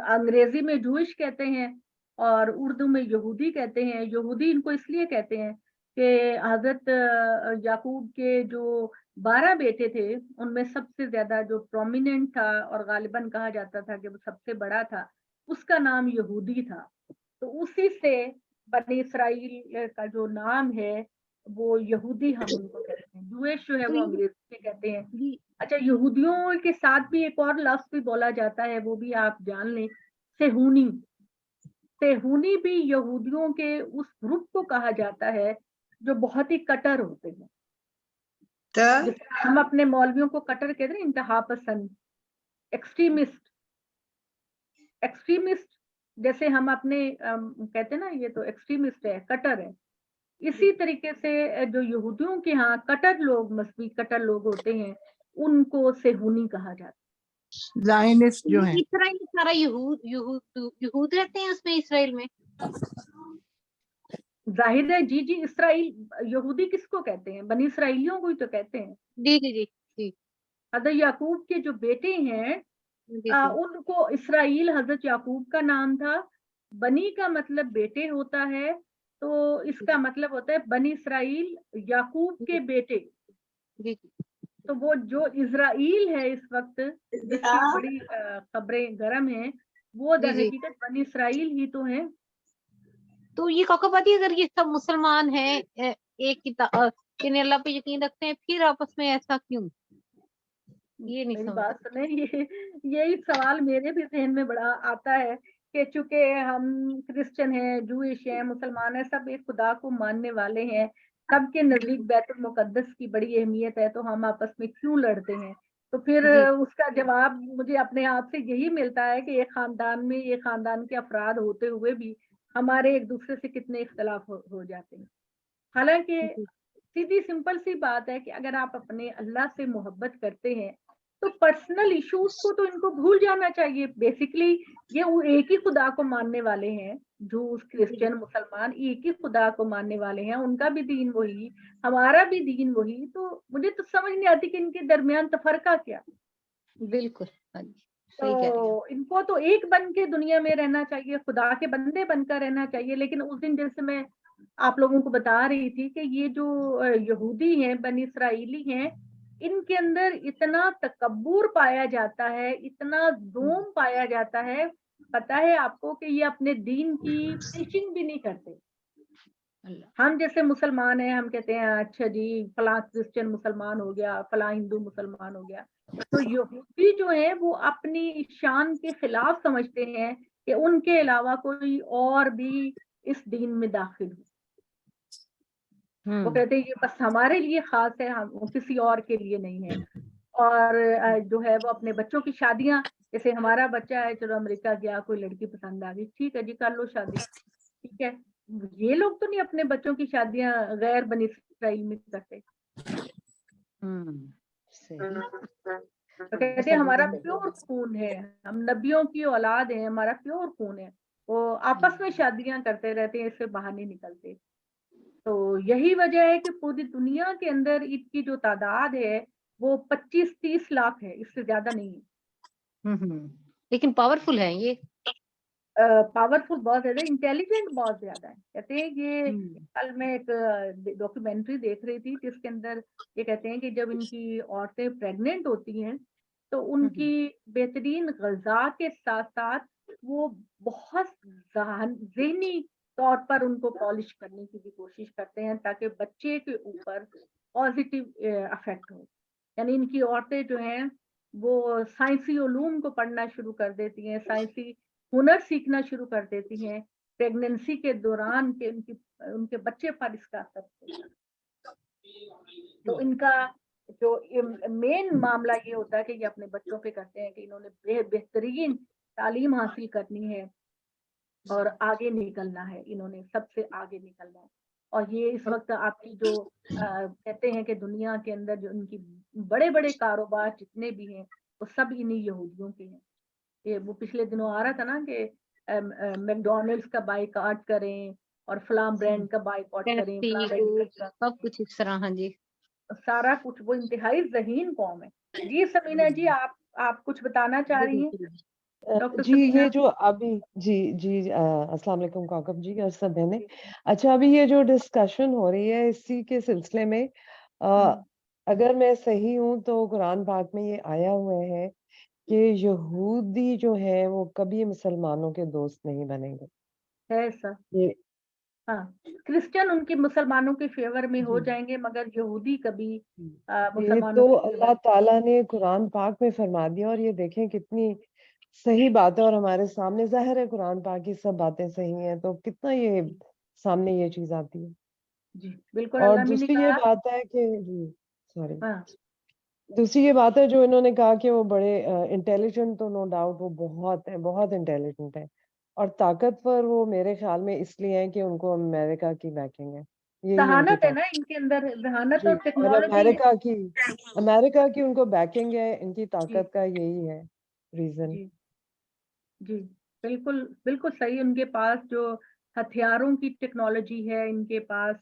अंग्रेजी में जूश कहते हैं और उर्दू में यहूदी कहते हैं। यहूदी इनको इसलिए कहते हैं कि हजरत याकूब के जो 12 बेटे थे उनमें सबसे ज्यादा जो प्रोमिनेंट था और गालिबन कहा जाता था कि वो सबसे बड़ा था, उसका नाम यहूदी था। तो उसी से बनी इसराइल का जो नाम है वो यहूदी हम उनको कहते हैं। जूश जो है तो वो ये अंग्रेजी में कहते हैं। जी अच्छा यहूदियों के साथ भी एक और लफ्ज भी बोला जाता है, वो भी आप जान लें, सेहूनी। सेहूनी भी यहूदियों के उस ग्रुप को कहा जाता है जो बहुत ही कट्टर होते हैं। जैसे हम अपने मौलवियों को कट्टर कहते हैं, इंतहा पसंद, एक्सट्रीमिस्ट। एक्सट्रीमिस्ट जैसे हम अपने कहते हैं ना ये तो एक्सट्रीमिस्ट है, कट्टर है। इसी तरीके से जो यहूदियों के यहाँ कट्टर लोग, मजहबी कट्टर लोग होते हैं, उनको सेहूनी कहा जाता है। जायनिस्ट जो है। इसराइल सारा यहूद रहते हैं उसमें इसराइल में? जाहिर है जी जी, इसराइल यहूदी किसको कहते हैं? बनी इसराइलियों को ही तो कहते हैं। जी जी जी जी हजरत याकूब के जो बेटे हैं जी जी उनको इसराइल हजरत याकूब का नाम था। बनी का मतलब बेटे होता है, तो इसका मतलब होता है बनी इसराइल याकूब के बेटे। जी जी। तो वो जो इजराइल है इस वक्त जिसकी बड़ी खबरें गर्म हैं, वो जी दर जी। हकीकत बनी इसराइल ही तो है। तो ये कोकापति अगर ये सब मुसलमान हैं एक जिन्हें अल्लाह पे यकीन रखते हैं, फिर आपस में ऐसा क्यों? ये नहीं मेरी समझ बात सुने, ये यही सवाल मेरे भी ज़हन में बड़ा आता है कि चूँकि हम क्रिश्चियन हैं, जूइश हैं, मुसलमान हैं, सब एक खुदा को मानने वाले हैं, सबके नज़दीक बैतुल मुक़द्दस की बड़ी अहमियत है, तो हम आपस में क्यों लड़ते हैं? तो फिर जी। उसका जवाब मुझे अपने आप से यही मिलता है कि एक ख़ानदान में ये ख़ानदान के अफ़राद होते हुए भी हमारे एक-दूसरे से कितने इख्तिलाफ़ हो जाते हैं। हालाँकि जी। सीधी सिंपल सी बात है कि अगर आप अपने अल्लाह से मोहब्बत करते हैं, तो पर्सनल इश्यूज़ को तो इनको भूल जाना चाहिए। बेसिकली ये वो एक ही खुदा को मानने वाले हैं, जूस, क्रिश्चियन, मुसलमान एक ही खुदा को मानने वाले हैं, उनका भी दीन वही, हमारा भी दीन वही, तो मुझे तो समझ नहीं आती कि इनके दरमियान तफ़रक़ा क्या? बिल्कुल, हाँ जी, सही कह रही हैं। तो इनको तो एक बन के दुनिया में रहना चाहिए, खुदा के बंदे बनकर रहना चाहिए। लेकिन उस दिन जैसे मैं आप लोगों को बता रही थी कि ये जो यहूदी हैं, बनी इसराइली हैं, इनके अंदर इतना तकब्बुर पाया जाता है, इतना ज़ोम पाया जाता है, पता है आपको कि ये अपने दीन की प्रीचिंग भी नहीं करते। अल्लाह। हम जैसे मुसलमान हैं, हम कहते हैं अच्छा जी फलाँ क्रिश्चियन मुसलमान हो गया, फलाँ हिंदू मुसलमान हो गया। तो यहूदी जो है वो अपनी शान के खिलाफ समझते हैं कि उनके अलावा कोई और भी इस दीन में दाखिल हो। वो हुँ। कहते हैं ये बस हमारे लिए ख़ास है, हम वो किसी और के लिए नहीं है। और जो है वो अपने बच्चों की शादियाँ, जैसे हमारा बच्चा है चलो अमेरिका गया, कोई लड़की पसंद आ गई, ठीक है जी कर लो शादी, ठीक है। ये लोग तो नहीं अपने बच्चों की शादियाँ गैर बनी इसराइल में करते। हुँ, सही। तो कहते हैं हमारा प्योर खून है, हम नबियों की औलाद हैं, हमारा प्योर खून है। वो आपस में शादियाँ करते रहते हैं, इससे बाहर नहीं निकलते। तो यही वजह है कि पूरी दुनिया के अंदर इनकी जो तादाद है, वो 25-30 लाख है, इससे ज़्यादा नहीं है। हुँ। लेकिन पावरफुल हैं ये। पावरफुल बहुत ज़्यादा, इंटेलिजेंट बहुत ज़्यादा है। कहते हैं कि हुँ। कल मैं एक डॉक्यूमेंट्री देख रही थी जिसके अंदर ये कहते हैं कि जब इनकी औरतें प्रेग्नेंट होती हैं, तो हुँ। उनकी बेहतरीन ग़िज़ा के साथ-साथ वो बहुत ज़हनी तौर पर उनको पॉलिश करने की भी कोशिश करते हैं ताकि बच्चे के ऊपर पॉज़िटिव इफ़ेक्ट हो। यानी इनकी औरतें जो हैं, वो साइंसी उलूम को पढ़ना शुरू कर देती हैं, साइंसी हुनर सीखना शुरू कर देती हैं, प्रेगनेंसी के दौरान के उनके बच्चे पर इसका असर होता है। तो इनका जो मेन मामला ये होता है कि ये अपने बच्चों पे करते हैं कि इन्होंने बेहतरीन तालीम हासिल करनी है और आगे निकलना है, इन्होंने सबसे आगे निकलना है। और ये इस वक़्त आपकी जो कहते हैं कि दुनिया के अंदर जो इनकी बड़े-बड़े कारोबार जितने भी हैं, वो सब इन्हीं यहूदियों के हैं। ये वो पिछले दिनों आ रहा था ना कि मैकडॉनल्ड्स का बायकॉट करें और फलाँ ब्रांड का बायकॉट करें, फलाँ पेप्सी, मेडिकल कोक का, सब कुछ इस तरह, हाँ जी। सारा कुछ वो इंतहाई ज़हीन कौम है। जी, समीना जी आप कुछ बताना चाह जी, रही हैं? बिल्कुल। डॉक्टर जी, ये समीना? जो अभी जी, जी अस्सलाम वालेकुम काकब जी और सब बहनें। जी, अच्छा अभी ये जो डिस्कशन हो रही है इसी के सिलसिले में हुँ, अगर मैं सही हूँ तो कुरान पाक में ये आया हुआ है कि यहूदी जो है वो कभी मुसलमानों के दोस्त नहीं बनेंगे। है ऐसा। ये हाँ, क्रिश्चियन उनके मुसलमानों के फ़ेवर में हो जी, जाएँगे मगर यहूदी कभी जी। ये मुसलमानों तो के फ़ेवर अल्लाह ताला ने कुरान पाक में फरमा दिया और ये देखें कितनी सही बात है और हमारे सामने ज़ाहिर है कुरान पाक की सब बातें सही हैं, तो कितना ये सामने ये चीज़ आती है। जी, बिल्कुल और अल्लाह में ने दूसरी ये कहा बात है कि जी, सॉरी। हाँ, दूसरी ये बात है जो इन्होंने कहा कि वो बड़े इंटेलिजेंट तो नो डाउट वो बहुत हैं, बहुत इंटेलिजेंट हैं और ताकतवर वो मेरे ख़्याल में इसलिए हैं कि उनको अमेरिका की बैकिंग है। यही उनकी ज़हानत है ना ताकत इनके अंदर, ज़हानत जी और और टेक्नोलॉजी है। अमेरिका की उनको बैकिंग है, इनकी जी, ताकत का यही है रीज़न। जी, जी, बिल्कुल, बिल्कुल सही उनके पास जो हथियारों की टेक्नोलॉजी है, इनके पास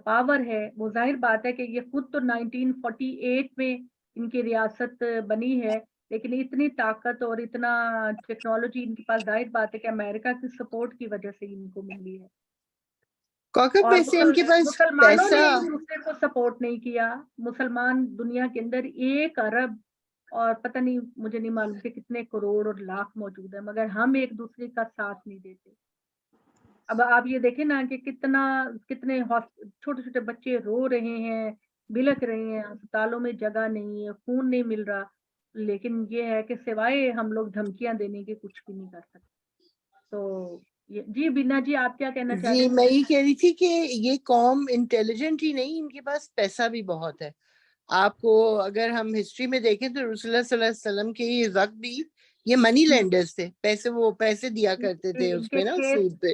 पावर है, वो ज़ाहिर बात है कि ये खुद तो 1948 में इनकी रियासत बनी है, लेकिन इतनी ताकत और इतना टेक्नोलॉजी इनके पास ज़ाहिर बात है कि अमेरिका की सपोर्ट की वजह से इनको मिली है। कॉकब और वैसे इनके पास मुसलमानों पैसा ने एक-दूसरे को सपोर्ट नहीं किया। मुसलमान दुनिया के अंदर 1 अरब और पता नहीं मुझे नहीं मालूम कि कितने करोड़ और लाख मौजूद हैं, मगर हम एक-दूसरे का साथ नहीं देते। अब आप ये देखें ना कि कितने छोटे छोटे बच्चे रो रहे हैं, बिलख रहे हैं, अस्पतालों में जगह नहीं है, खून नहीं मिल रहा, लेकिन ये है कि सिवाय हम लोग धमकियां देने के कुछ भी नहीं कर सकते। तो जी बीना जी, आप क्या कहना चाह रहे जी हैं? मैं ये कह रही थी कि ये कौम इंटेलिजेंट ही नहीं, इनके पास पैसा भी बहुत है। आपको अगर हम हिस्ट्री में देखें तो रसूलुल्लाह सल्लल्लाहु अलैहि वसल्लम के ये वक्त भी ये मनी लेंडर्स थे, वो पैसे दिया करते थे उस इनके पे ना, केस सूद पे।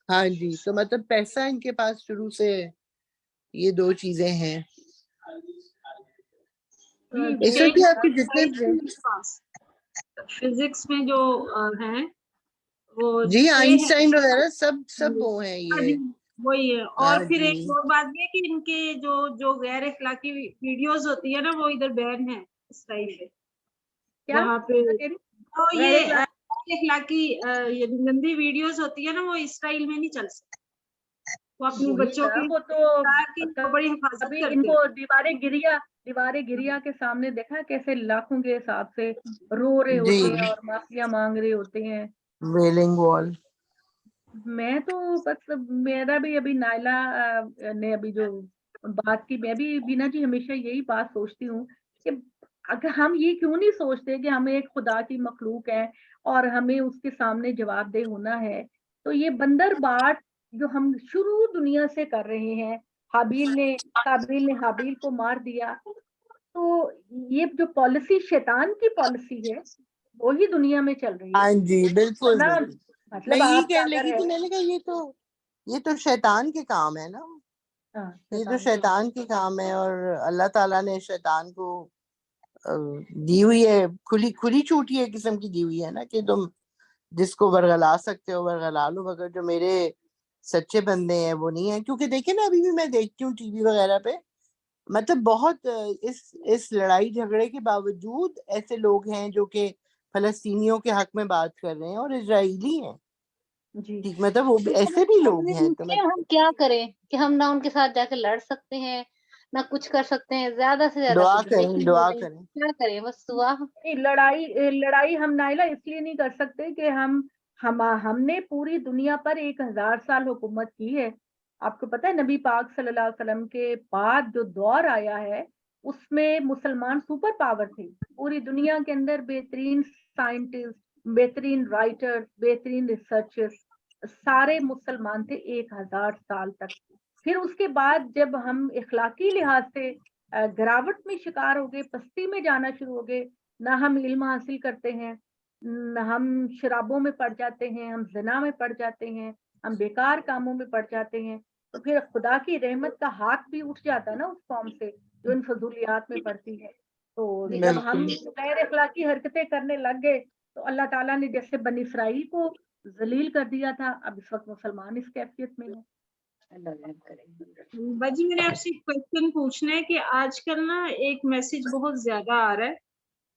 हाँ जी, तो मतलब पैसा इनके पास शुरू से, ये दो चीजें हैं। इसमें भी आपके जितने फिजिक्स में जो हैं वो जी छह हैं। आइंस्टाइन वगैरह सब वो हैं हाँ ये। जी, वही है। हाँ और फिर एक जी, और बात ये कि इनके जो जो गैर अखलाकी वीडियोस होती है ना, वो इधर बैन है इस टाइम पे। क्या वहाँ पे क्या कह रही? तो गैर ये अखलाकी- अखलाकी ये गंदी वीडियोस होती है ना, वो इसराइल में नहीं चल सकती। वो अपने वही बच्चों ना, की वो तो बड़ी हिफाजत अभी करते इनको हैं। दीवारें गिरिया के सामने देखा कैसे लाखों के हिसाब से रो रहे जी होते हैं और माफिया मांग रहे होते हैं। वेलिंग वॉल। मैं तो बस, मेरा भी अभी नायला ने अभी जो बात की, मैं भी बीना जी हमेशा यही बात सोचती हूँ कि अगर हम ये क्यों नहीं सोचते कि हमें एक खुदा की मखलूक है और हमें उसके सामने जवाबदेह होना है। तो ये बंदर बाट जो हम शुरू दुनिया से कर रहे हैं, काबिल ने हाबिल को मार दिया, तो ये जो पॉलिसी शैतान की पॉलिसी है वो ही दुनिया में चल रही है। हाँ जी बिल्कुल ना बिल्कुल। मैं मतलब यही आपका कहने अगर लगी है, थी, मैंने कहा ये तो शैतान के काम है ना, हाँ, ये तो शैतान की। शैतान के काम है। और अल्लाह ताला ने शैतान को दी हुई है, खुली खुली छूट ये किस्म की दी हुई है ना, कि तुम जिसको बरगला सकते हो बरगला लो, मगर जो मेरे सच्चे बंदे हैं वो नहीं है। क्योंकि देखिए ना, अभी भी मैं देखती हूँ टीवी वगैरह पे, मतलब बहुत इस लड़ाई झगड़े के बावजूद ऐसे लोग हैं जो कि फलस्तीनियों के हक में बात कर रहे हैं और इजरायली हैं। जी ठीक, मतलब वो ऐसे भी लोग हैं, तो उनसे हम क्या करें कि हम ना उनके साथ जाके लड़ सकते हैं ना कुछ कर सकते हैं, ज्यादा से ज्यादा दुआ कुछ करें देख दुआ लें, करें। क्या करें, बस दुआ। नहीं, लड़ाई हम नाइला इसलिए नहीं कर सकते कि हमने पूरी दुनिया पर 1000 साल हुकूमत की है। आपको पता है नबी पाक सल्लल्लाहु अलैहि वसल्लम के बाद जो दौर आया है उसमें मुसलमान सुपर पावर थे। पूरी दुनिया के अंदर बेहतरीन साइंटिस्ट, बेहतरीन राइटर्स, बेहतरीन रिसर्चर्स सारे मुसलमान थे 1000 साल तक। फिर उसके बाद जब हम इखलाकी लिहाज से गिरावट में शिकार हो गए, पस्ती में जाना शुरू हो गए, ना हम इल्म हासिल करते हैं, न हम शराबों में पड़ जाते हैं, हम ज़िना में पड़ जाते हैं, हम बेकार कामों में पड़ जाते हैं, तो फिर खुदा की रहमत का हाथ भी उठ जाता है ना उस कौम से जो इन फजूलियात में पड़ती है। तो जब हम बिल्कुल गैर अखलाकी हरकतें करने लग गए तो अल्लाह ताला ने जैसे बनी इसराइल को जलील कर दिया था, अब इस वक्त मुसलमान इस कैफियत में है। अल्लाह रहम करे। बाजी मैंने आपसे एक क्वेश्चन पूछना है कि आजकल ना एक मैसेज बहुत ज्यादा आ रहा है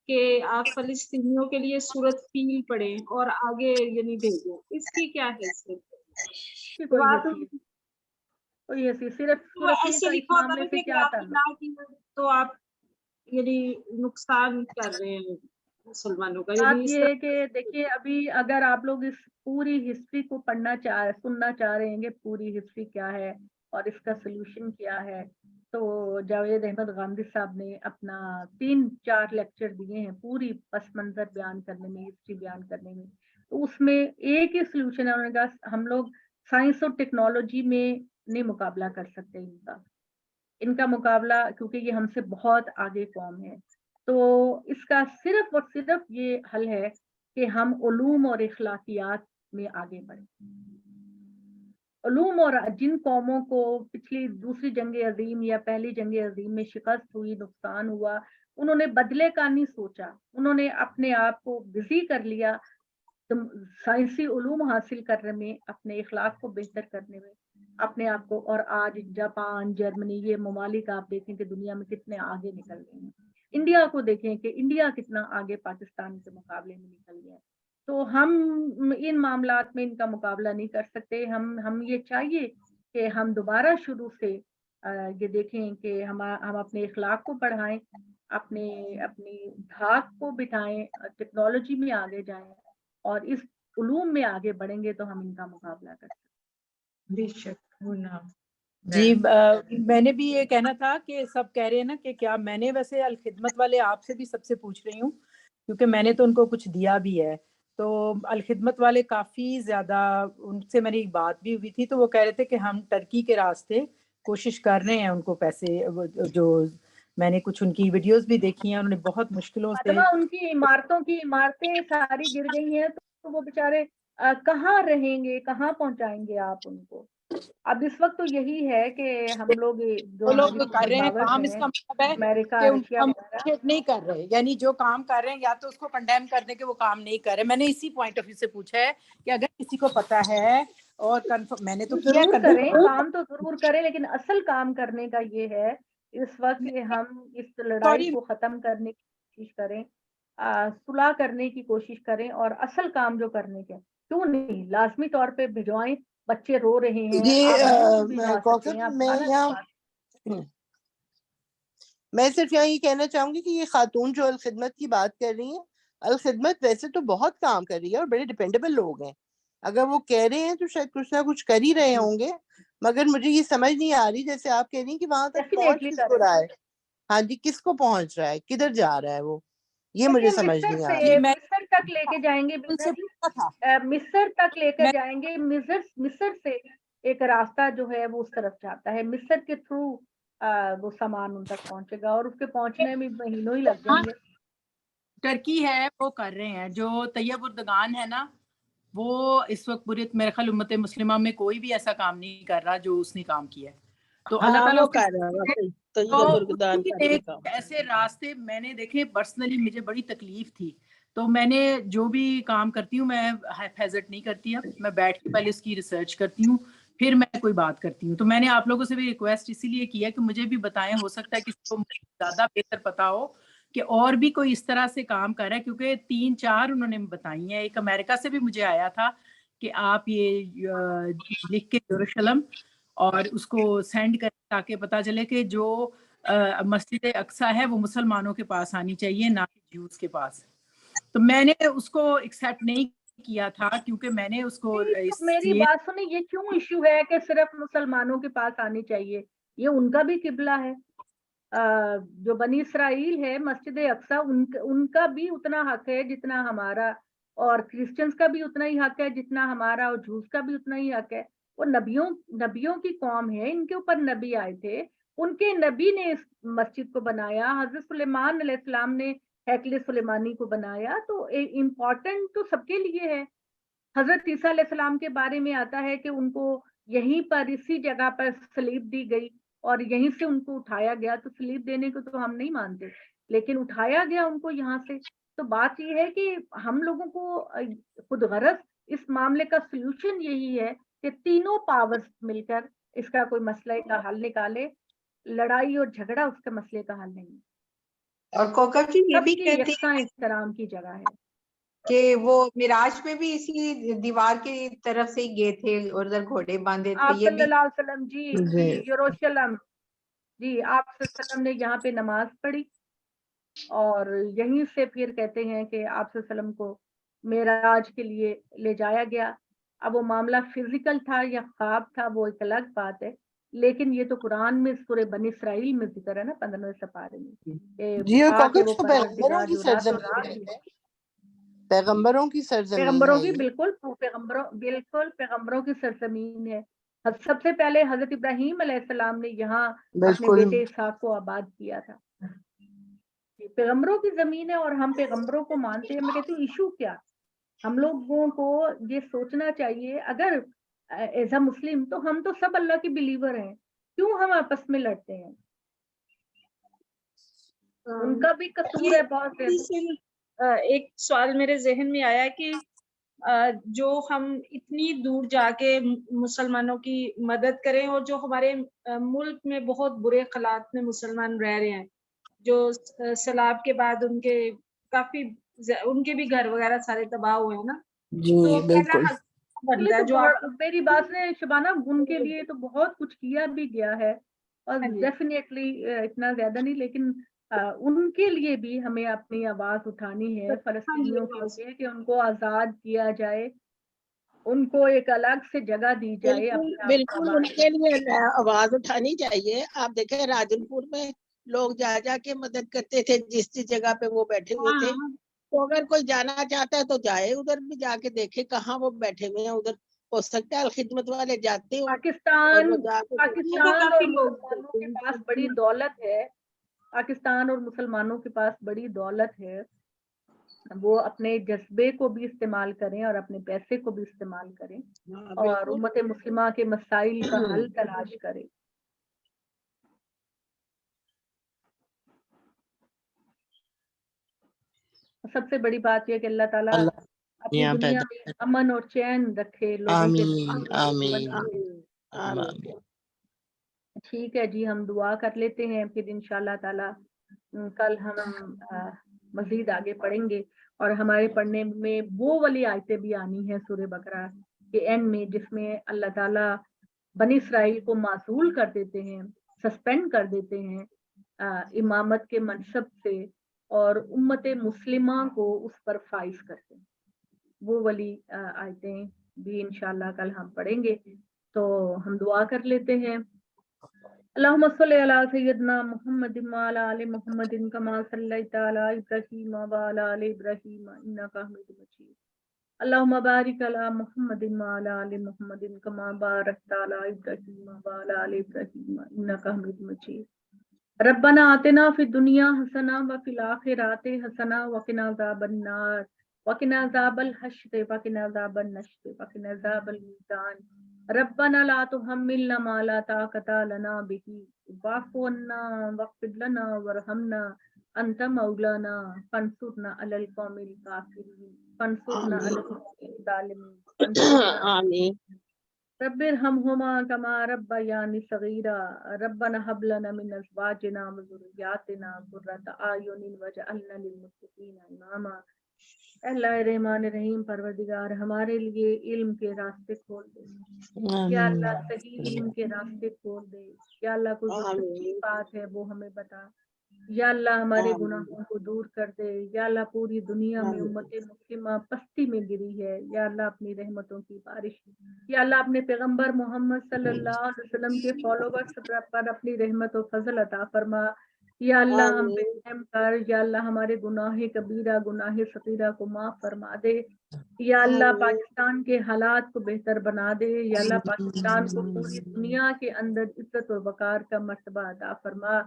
कि आप फलस्तीनियों के लिए सूरत फील पढ़ें और आगे यानी भेजें, इसकी क्या हैसियत है? इसकी तो कोई आप हैसियत, कोई हैसियत, सिर्फ तो सूरत ऐसे का इस लिखा होता मामले ना से कि अगर क्या आपने ताल्लुक? ना किया तो आप यानी नुकसान कर रहे हैं मुसलमानों का, बात यानी इस ये है तरह। कि देखिए, अभी अगर आप लोग इस पूरी हिस्ट्री को सुनना चाह रहे हैं कि पूरी हिस्ट्री क्या है और इसका सोल्यूशन क्या है, तो जावेद अहमद गांधी साहब ने अपना 3-4 लेक्चर दिए हैं पूरी पस मंजर बयान करने में, हिस्ट्री बयान करने में। तो उसमें एक ही सोल्यूशन है, उन्होंने कहा हम लोग साइंस और टेक्नोलॉजी में नहीं मुकाबला कर सकते इनका मुकाबला, क्योंकि ये हमसे बहुत आगे कौम है। तो इसका सिर्फ और सिर्फ ये हल है कि हम उलूम और इखलाकियात में आगे बढ़ें। उलूम, और जिन कौमों को पिछली दूसरी जंग अजीम या पहली जंग अजीम में शिकस्त हुई, नुकसान हुआ, उन्होंने बदले का नहीं सोचा, उन्होंने अपने आप को बिजी कर लिया साइंसी उलूम हासिल करने में, अपने इखलाक को बेहतर करने में, अपने आप को। और आज जापान, जर्मनी, ये ममालिक आप देखें कि दुनिया में कितने आगे निकल गए हैं। इंडिया को देखें कि इंडिया कितना आगे पाकिस्तान के मुकाबले में निकल गया है। तो हम इन मामलात में इनका मुकाबला नहीं कर सकते। हम ये चाहिए कि हम दोबारा शुरू से ये देखें कि हम अपने इखलाक को बढ़ाएं, अपने अपनी धाक को बिठाएं, टेक्नोलॉजी में आगे जाएं, और इस उलूम में आगे बढ़ेंगे तो हम इनका मुकाबला कर सकते हैं। بے شک ہونا جی میں نے بھی یہ کہنا تھا کہ سب کہہ رہے ہیں نا کہ کیا میں نے ویسے الخدمت والے آپ سے بھی سب سے پوچھ رہی ہوں کیونکہ میں نے تو ان کو کچھ دیا بھی ہے. تو الخدمت والے کافی زیادہ ان سے میری ایک بات بھی ہوئی تھی تو وہ کہہ رہے تھے کہ ہم ٹرکی کے راستے کوشش کر رہے ہیں ان کو پیسے جو میں نے کچھ ان کی ویڈیوز بھی دیکھی ہیں انہوں نے بہت مشکلوں سے فاطمہ ان کی عمارتیں ساری گر گئی ہیں تو وہ بیچارے کہاں رہیں گے, کہاں پہنچائیں گے آپ ان کو. اب اس وقت تو یہی ہے کہ ہم لوگ جو وہ لوگ ہماری کر رہے ہیں پاورز کام, اس کا مطلب ہے امریکہ کہ ان رشیا کو وغیرہ, appreciate نہیں کر رہے, یعنی جو کام کر رہے ہیں یا تو اس کو کنڈیم کر دیں کہ وہ کام نہیں کر رہے. میں نے اسی پوائنٹ آف ویو سے پوچھا ہے کہ اگر کسی کو پتا ہے اور کنفرم, میں نے تو کیا ضرور کریں, کام تو ضرور کریں, لیکن اصل کام کرنے کا یہ ہے اس وقت کہ ہم اس لڑائی کو ختم کرنے کی کوشش کریں, صلح کرنے کی کوشش کریں, اور اصل کام جو کرنے کے کیوں نہیں لازمی طور پہ بھجوائیں. بچے رو رہے ہیں, آپ نہیں بھجوا سکتے ہیں, آپ کھانا کھوا سکتے ہیں. میں صرف یہاں یہ کہنا چاہوں گی کہ یہ خاتون جو الخدمت کی بات کر رہی ہیں, الخدمت ویسے تو بہت کام کر رہی ہے اور بڑے ڈیپینڈیبل لوگ ہیں. اگر وہ کہہ رہے ہیں تو شاید کچھ نہ کچھ کر ہی رہے ہوں گے, مگر مجھے یہ سمجھ نہیں آ رہی جیسے آپ کہہ رہی ہیں کہ وہاں تک پہنچ ڈیفینیٹلی کس کو کریں. رہا ہے. ہاں جی, کس کو پہنچ رہا ہے, کدھر جا رہا ہے وہ, یہ مجھے سمجھ نہیں آ رہی. مصر تک لے کے جائیں گے, ان سے پوچھا تھا. مصر تک لے کے میں جائیں گے. مصر سے ایک راستہ جو ہے وہ اس طرف جاتا ہے, مصر کے تھرو وہ سامان ان تک پہنچے گا, اور اس کے پہنچنے میں مہینوں ہی لگ جائیں گے. ٹرکی ہے وہ کر رہے ہیں, جو طیب اردگان ہے نا وہ اس وقت پوری میرے خیال امت مسلمہ میں کوئی بھی ایسا کام نہیں کر رہا جو اس نے کام کیا ہے. تو اللہ ہاں تعالیٰ وہ اس کے کر رہا ہے, تو ایک ایسے راستے میں نے دیکھے. پرسنلی مجھے بڑی تکلیف تھی, تو میں نے جو بھی کام کرتی ہوں میں ہیزٹ نہیں کرتی, اب میں بیٹھ کے پہلے اس کی ریسرچ کرتی ہوں پھر میں کوئی بات کرتی ہوں. تو میں نے آپ لوگوں سے بھی ریکویسٹ اسی لیے کیا کہ مجھے بھی بتائیں, ہو سکتا ہے کسی کو زیادہ بہتر پتا ہو کہ اور بھی کوئی اس طرح سے کام کر رہا ہے, کیونکہ 3-4 انہوں نے بتائی ہیں. ایک امریکہ سے بھی مجھے آیا تھا کہ آپ یہ لکھ کے یروشلم اور اس کو سینڈ کریں تاکہ پتا چلے کہ جو مسجد اقصی ہے وہ مسلمانوں کے پاس آنی چاہیے, نہ کہ جوز کے پاس. تو میں نے اس کو ایکسیپٹ نہیں کیا تھا کیونکہ میں نے اس کو میری بات سنیں, یہ کیوں ایشو ہے کہ صرف مسلمانوں کے پاس آنی چاہیے؟ یہ ان کا بھی قبلہ ہے. جو بنی اسرائیل ہے مسجد اقصی, ان کا بھی اتنا حق ہے جتنا ہمارا, اور کرسچنز کا بھی اتنا ہی حق ہے جتنا ہمارا, اور جوز کا بھی اتنا ہی حق ہے. وہ نبیوں کی قوم ہے, ان کے اوپر نبی آئے تھے, ان کے نبی نے اس مسجد کو بنایا. حضرت سلیمان علیہ السلام نے ہیکل سلیمانی کو بنایا, تو امپورٹنٹ تو سب کے لیے ہے. حضرت عیسیٰ علیہ السلام کے بارے میں آتا ہے کہ ان کو یہیں پر اسی جگہ پر صلیب دی گئی اور یہیں سے ان کو اٹھایا گیا. تو صلیب دینے کو تو ہم نہیں مانتے, لیکن اٹھایا گیا ان کو یہاں سے. تو بات یہ ہے کہ ہم لوگوں کو خود غرض اس معاملے کا سلوشن یہی ہے کہ تینوں پاورز مل کر اس کا کوئی مسئلے کا حل نکالے. لڑائی اور جھگڑا اس کے مسئلے کا حل نہیں. اور کوکا جی یہ سب بھی کی کہتے یکساں ہیں احترام کی جگہ ہے کہ وہ معراج میں بھی اسی دیوار کی طرف سے ہی گئے تھے اور ادھر گھوڑے باندھے تھے. آپ یہ صلی بھی اللہ علیہ وسلم. جی یروشلم, جی آپ صلی اللہ علیہ وسلم نے یہاں پہ نماز پڑھی, اور یہیں سے پھر کہتے ہیں کہ آپ صلی اللہ علیہ وسلم کو معراج کے لیے لے جایا گیا. اب وہ معاملہ فزیکل تھا یا خواب تھا وہ ایک الگ بات ہے, لیکن یہ تو قرآن میں سورہ بنی اسرائیل میں ذکر ہے نا 15ویں سپارے میں, جی, اور کہا کہ وہ پیغمبروں پروردگار کی جو رات اور سرزمین رات ہے, پیغمبروں کی سرزمین پیغمبروں ہے کی یہ. بالکل پیغمبروں کی سرزمین ہے. سب سے پہلے حضرت ابراہیم علیہ السلام نے یہاں اپنے بالکل. بیٹے اسحاق کو آباد کیا تھا. پیغمبروں کی زمین ہے اور ہم پیغمبروں کو مانتے ہیں. میں کہتی ہوں ایشو کیا, ہم لوگوں کو یہ سوچنا چاہیے اگر ایز اے مسلم تو ہم تو سب اللہ کے بلیور ہیں, کیوں ہم آپس میں لڑتے ہیں؟ ان کا بھی قصور ہے بہت زیادہ. ایک سوال میرے ذہن میں آیا کہ جو ہم اتنی دور جا کے مسلمانوں کی مدد کریں, اور جو ہمارے ملک میں بہت برے حالات میں مسلمان رہ رہے ہیں, جو سیلاب کے بعد ان کے کافی ان کے بھی گھر وغیرہ سارے تباہ ہوئے ہیں نا, جی تو پہلا بالکل. حق بنتا ہے جو آپ میری بات نے شبانہ ان کے لیے تو بہت کچھ کیا بھی گیا ہے, اور ہاں جی. ڈیفینیٹلی اتنا زیادہ نہیں, لیکن ان کے لیے بھی ہمیں اپنی آواز اٹھانی ہے, فلسطینیوں کے لیے کہ ان کو آزاد کیا جائے. उनको एक अलग से जगह दी जाए बिल्कुल अपने आप बिल्कुल आबाद उनके लिए आवाज उठानी चाहिए। आप देखें राजनपुर में लोग जा जा के मदद करते थे जिस जिस जगह पे वो बैठे हुए थे। हाँ तो अगर कोई जाना चाहता है तो जाए, उधर भी जाके देखे कहाँ वो बैठे हुए हैं। उधर हो सकता है खिदमत वाले जाते हो और पाकिस्तान वो जाके वो पाकिस्तान और काफी लोग मुसलमानों के हैं। पास बड़ी दौलत है। पाकिस्तान और मुसलमानों के पास बड़ी दौलत है। वो अपने जज्बे को भी इस्तेमाल करें और अपने पैसे को भी इस्तेमाल करें हाँ, और बिल्कुल उम्मत मुस्लिमा के मसाइल का हल तलाश करें। सबसे बड़ी बात यह कि अल्लाह ताला अल्लाह अपनी यहाँ दुनिया पैदा में करे। अमन और चैन रखे लोगों के आमीन आमीन आमीन। आमीन। ठीक है जी, हम दुआ कर लेते हैं, फिर इंशाल्लाह ताला कल हम मजीद आगे पढ़ेंगे और हमारे पढ़ने में वो वाली आयतें भी आनी है सूरह बकरा के एंड में, जिसमें अल्लाह ताला बनी इसराइल को मासूल कर देते हैं, सस्पेंड कर देते हैं इमामत के मनसब से और उम्मत मुस्लिमा को उस पर फाइज करते हैं। वो वाली आयतें भी इंशाल्लाह कल हम पढ़ेंगे। तो हम दुआ कर लेते हैं। अल्लाहुम्मा सल्लि अला सय्यदना मुहम्मदिन व अला आलि मुहम्मदिन कमा सल्लैता अला इब्राहीम व अला आलि इब्राहीम इन्नका हमीदुम मजीद। अल्लाहुम्मा बारिक अला मुहम्मदिन व अला आलि मुहम्मदिन कमा बारकता अला इब्राहीम व अला आलि इब्राहीम इन्नका हमीदुम मजीद। रब्बना आतिना फिद दुनिया हसना व फिल आखिराति हसना व किना अज़ाबन नार व किना अज़ाबल हश्र व किना अज़ाबन नश्र व किना अज़ाबल मीज़ान। रब्बना ला तुहम्मिलना मा ला ताक़ता लना बिही वाफ़ु अन्ना वग़फ़िर लना वरहमना अंत मौलाना फंसुरना अलल कौमिल काफ़िरीन फंसुरना अलल कौमिल ज़ालिमीन फंसुरना आमीन। रब्बिरहमहुमा कमा रब्बयानी सगीरा रब्बना हब लना मिन अज़वाजिना व ज़ुर्रिय्यातिना क़ुर्रता अयुनिन वजअलना लिलमुत्तक़ीना इमामा। अल्लाह रहमान रहीम परवरदिगार हमारे लिए इल्म के रास्ते खोल दे या अल्लाह, सही इल्म के रास्ते खोल दे या अल्लाह, कोई जो सच्ची बात है वो हमें बता या अल्लाह, हमारे गुनाहों को दूर कर दे या अल्लाह। पूरी दुनिया में उम्मत मुस्लिमा पस्ती में गिरी है या अल्लाह, अपनी रहमतों की बारिश या अल्लाह, अपने पैगंबर मोहम्मद सल्लल्लाहु अलैहि वसल्लम के फॉलोवर्स पर अपनी रहमत और फजल अता फरमा या अल्लाह, हम पे रहम कर या अल्लाह, हमारे गुनाहे कबीरा गुनाहे सगीरा को माफ फरमा दे या अल्लाह, पाकिस्तान के हालात को बेहतर बना दे या अल्लाह, पाकिस्तान को पूरी दुनिया के अंदर इज्जत और वकार का मर्तबा अता फरमा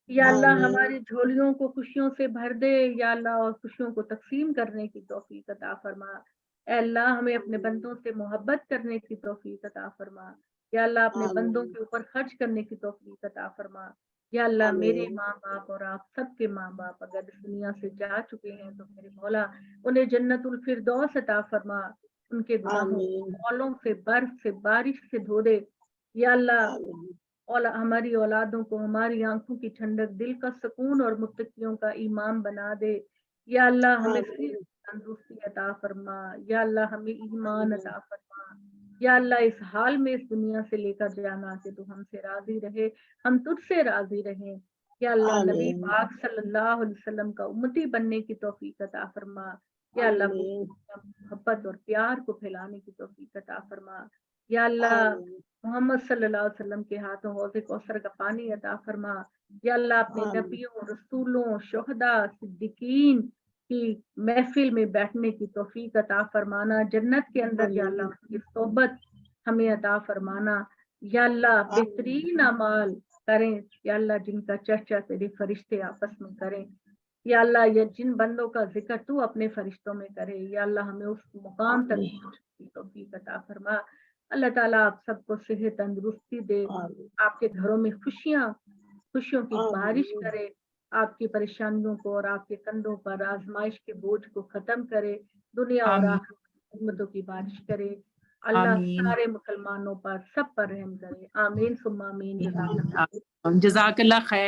या अल्लाह, हमारी झोलियों को खुशियों से भर दे या अल्लाह, और खुशियों को तकसीम करने की तौफीक अता फरमा। ऐ अल्लाह, हमें अपने बंदों से मोहब्बत करने की तौफीक अता फरमा या अल्लाह, अपने बंदों के ऊपर खर्च करने की तौफीक अता फरमा या अल्लाह। मेरे माँ बाप और आप सबके माँ बाप अगर इस दुनिया से जा चुके हैं तो मेरे मौला उन्हें जन्नतुल फिरदौस अता फरमा, उनके गुनाहों को मौलों से बर्फ से बारिश से धो दे या अल्लाह। हमारी औलादों को हमारी आंखों की ठंडक, दिल का सुकून और मुत्तकियों का ईमान बना दे या अल्लाह, हमें तंदुरुस्ती अता फरमा या अल्लाह, हमें ईमान अता फरमा या अल्लाह। इस हाल में इस दुनिया से लेकर जाना कि तू हमसे राजी रहे, हम तुझसे राजी रहें या अल्लाह। नबी पाक सल्लल्लाहु अलैहि वसल्लम का उम्मती बनने की तौफीक अता फरमा या अल्लाह। मोहब्बत और प्यार को फैलाने की तौफीक अता फरमा या अल्लाह। मोहम्मद सल्लल्लाहु अलैहि वसल्लम के हाथों हौज़े कौसर का पानी अता फरमा या अल्लाह। अपने नबियों, रसूलों, शुहदा, सिद्दीकीन की महफिल में बैठने की तौफीक अता फरमाना, जन्नत के अंदर या अल्लाह उनकी सोहबत हमें अता फरमाना या अल्लाह। बेहतरीन अमाल करें या अल्लाह, जिनका चर्चा तेरे फरिश्ते आपस में करें या अल्लाह। या जिन बंदों का जिक्र तू अपने फरिश्तों में करे या अल्लाह, हमें उस मुकाम तक पहुंचने की तौफीक अता फरमा। अल्लाह ताला आप सबको सेहत तंदुरुस्ती दे, आपके घरों में खुशियों की बारिश करे, आपकी परेशानियों को और आपके कंधों पर आजमाइश के बोझ को खत्म करे, दुनिया और आखिरत में की बारिश करे। अल्लाह सारे मुसलमानों पर सब पर रहम करे। आमीन सुम्मा आमीन। जज़ाकल्लाह खैर।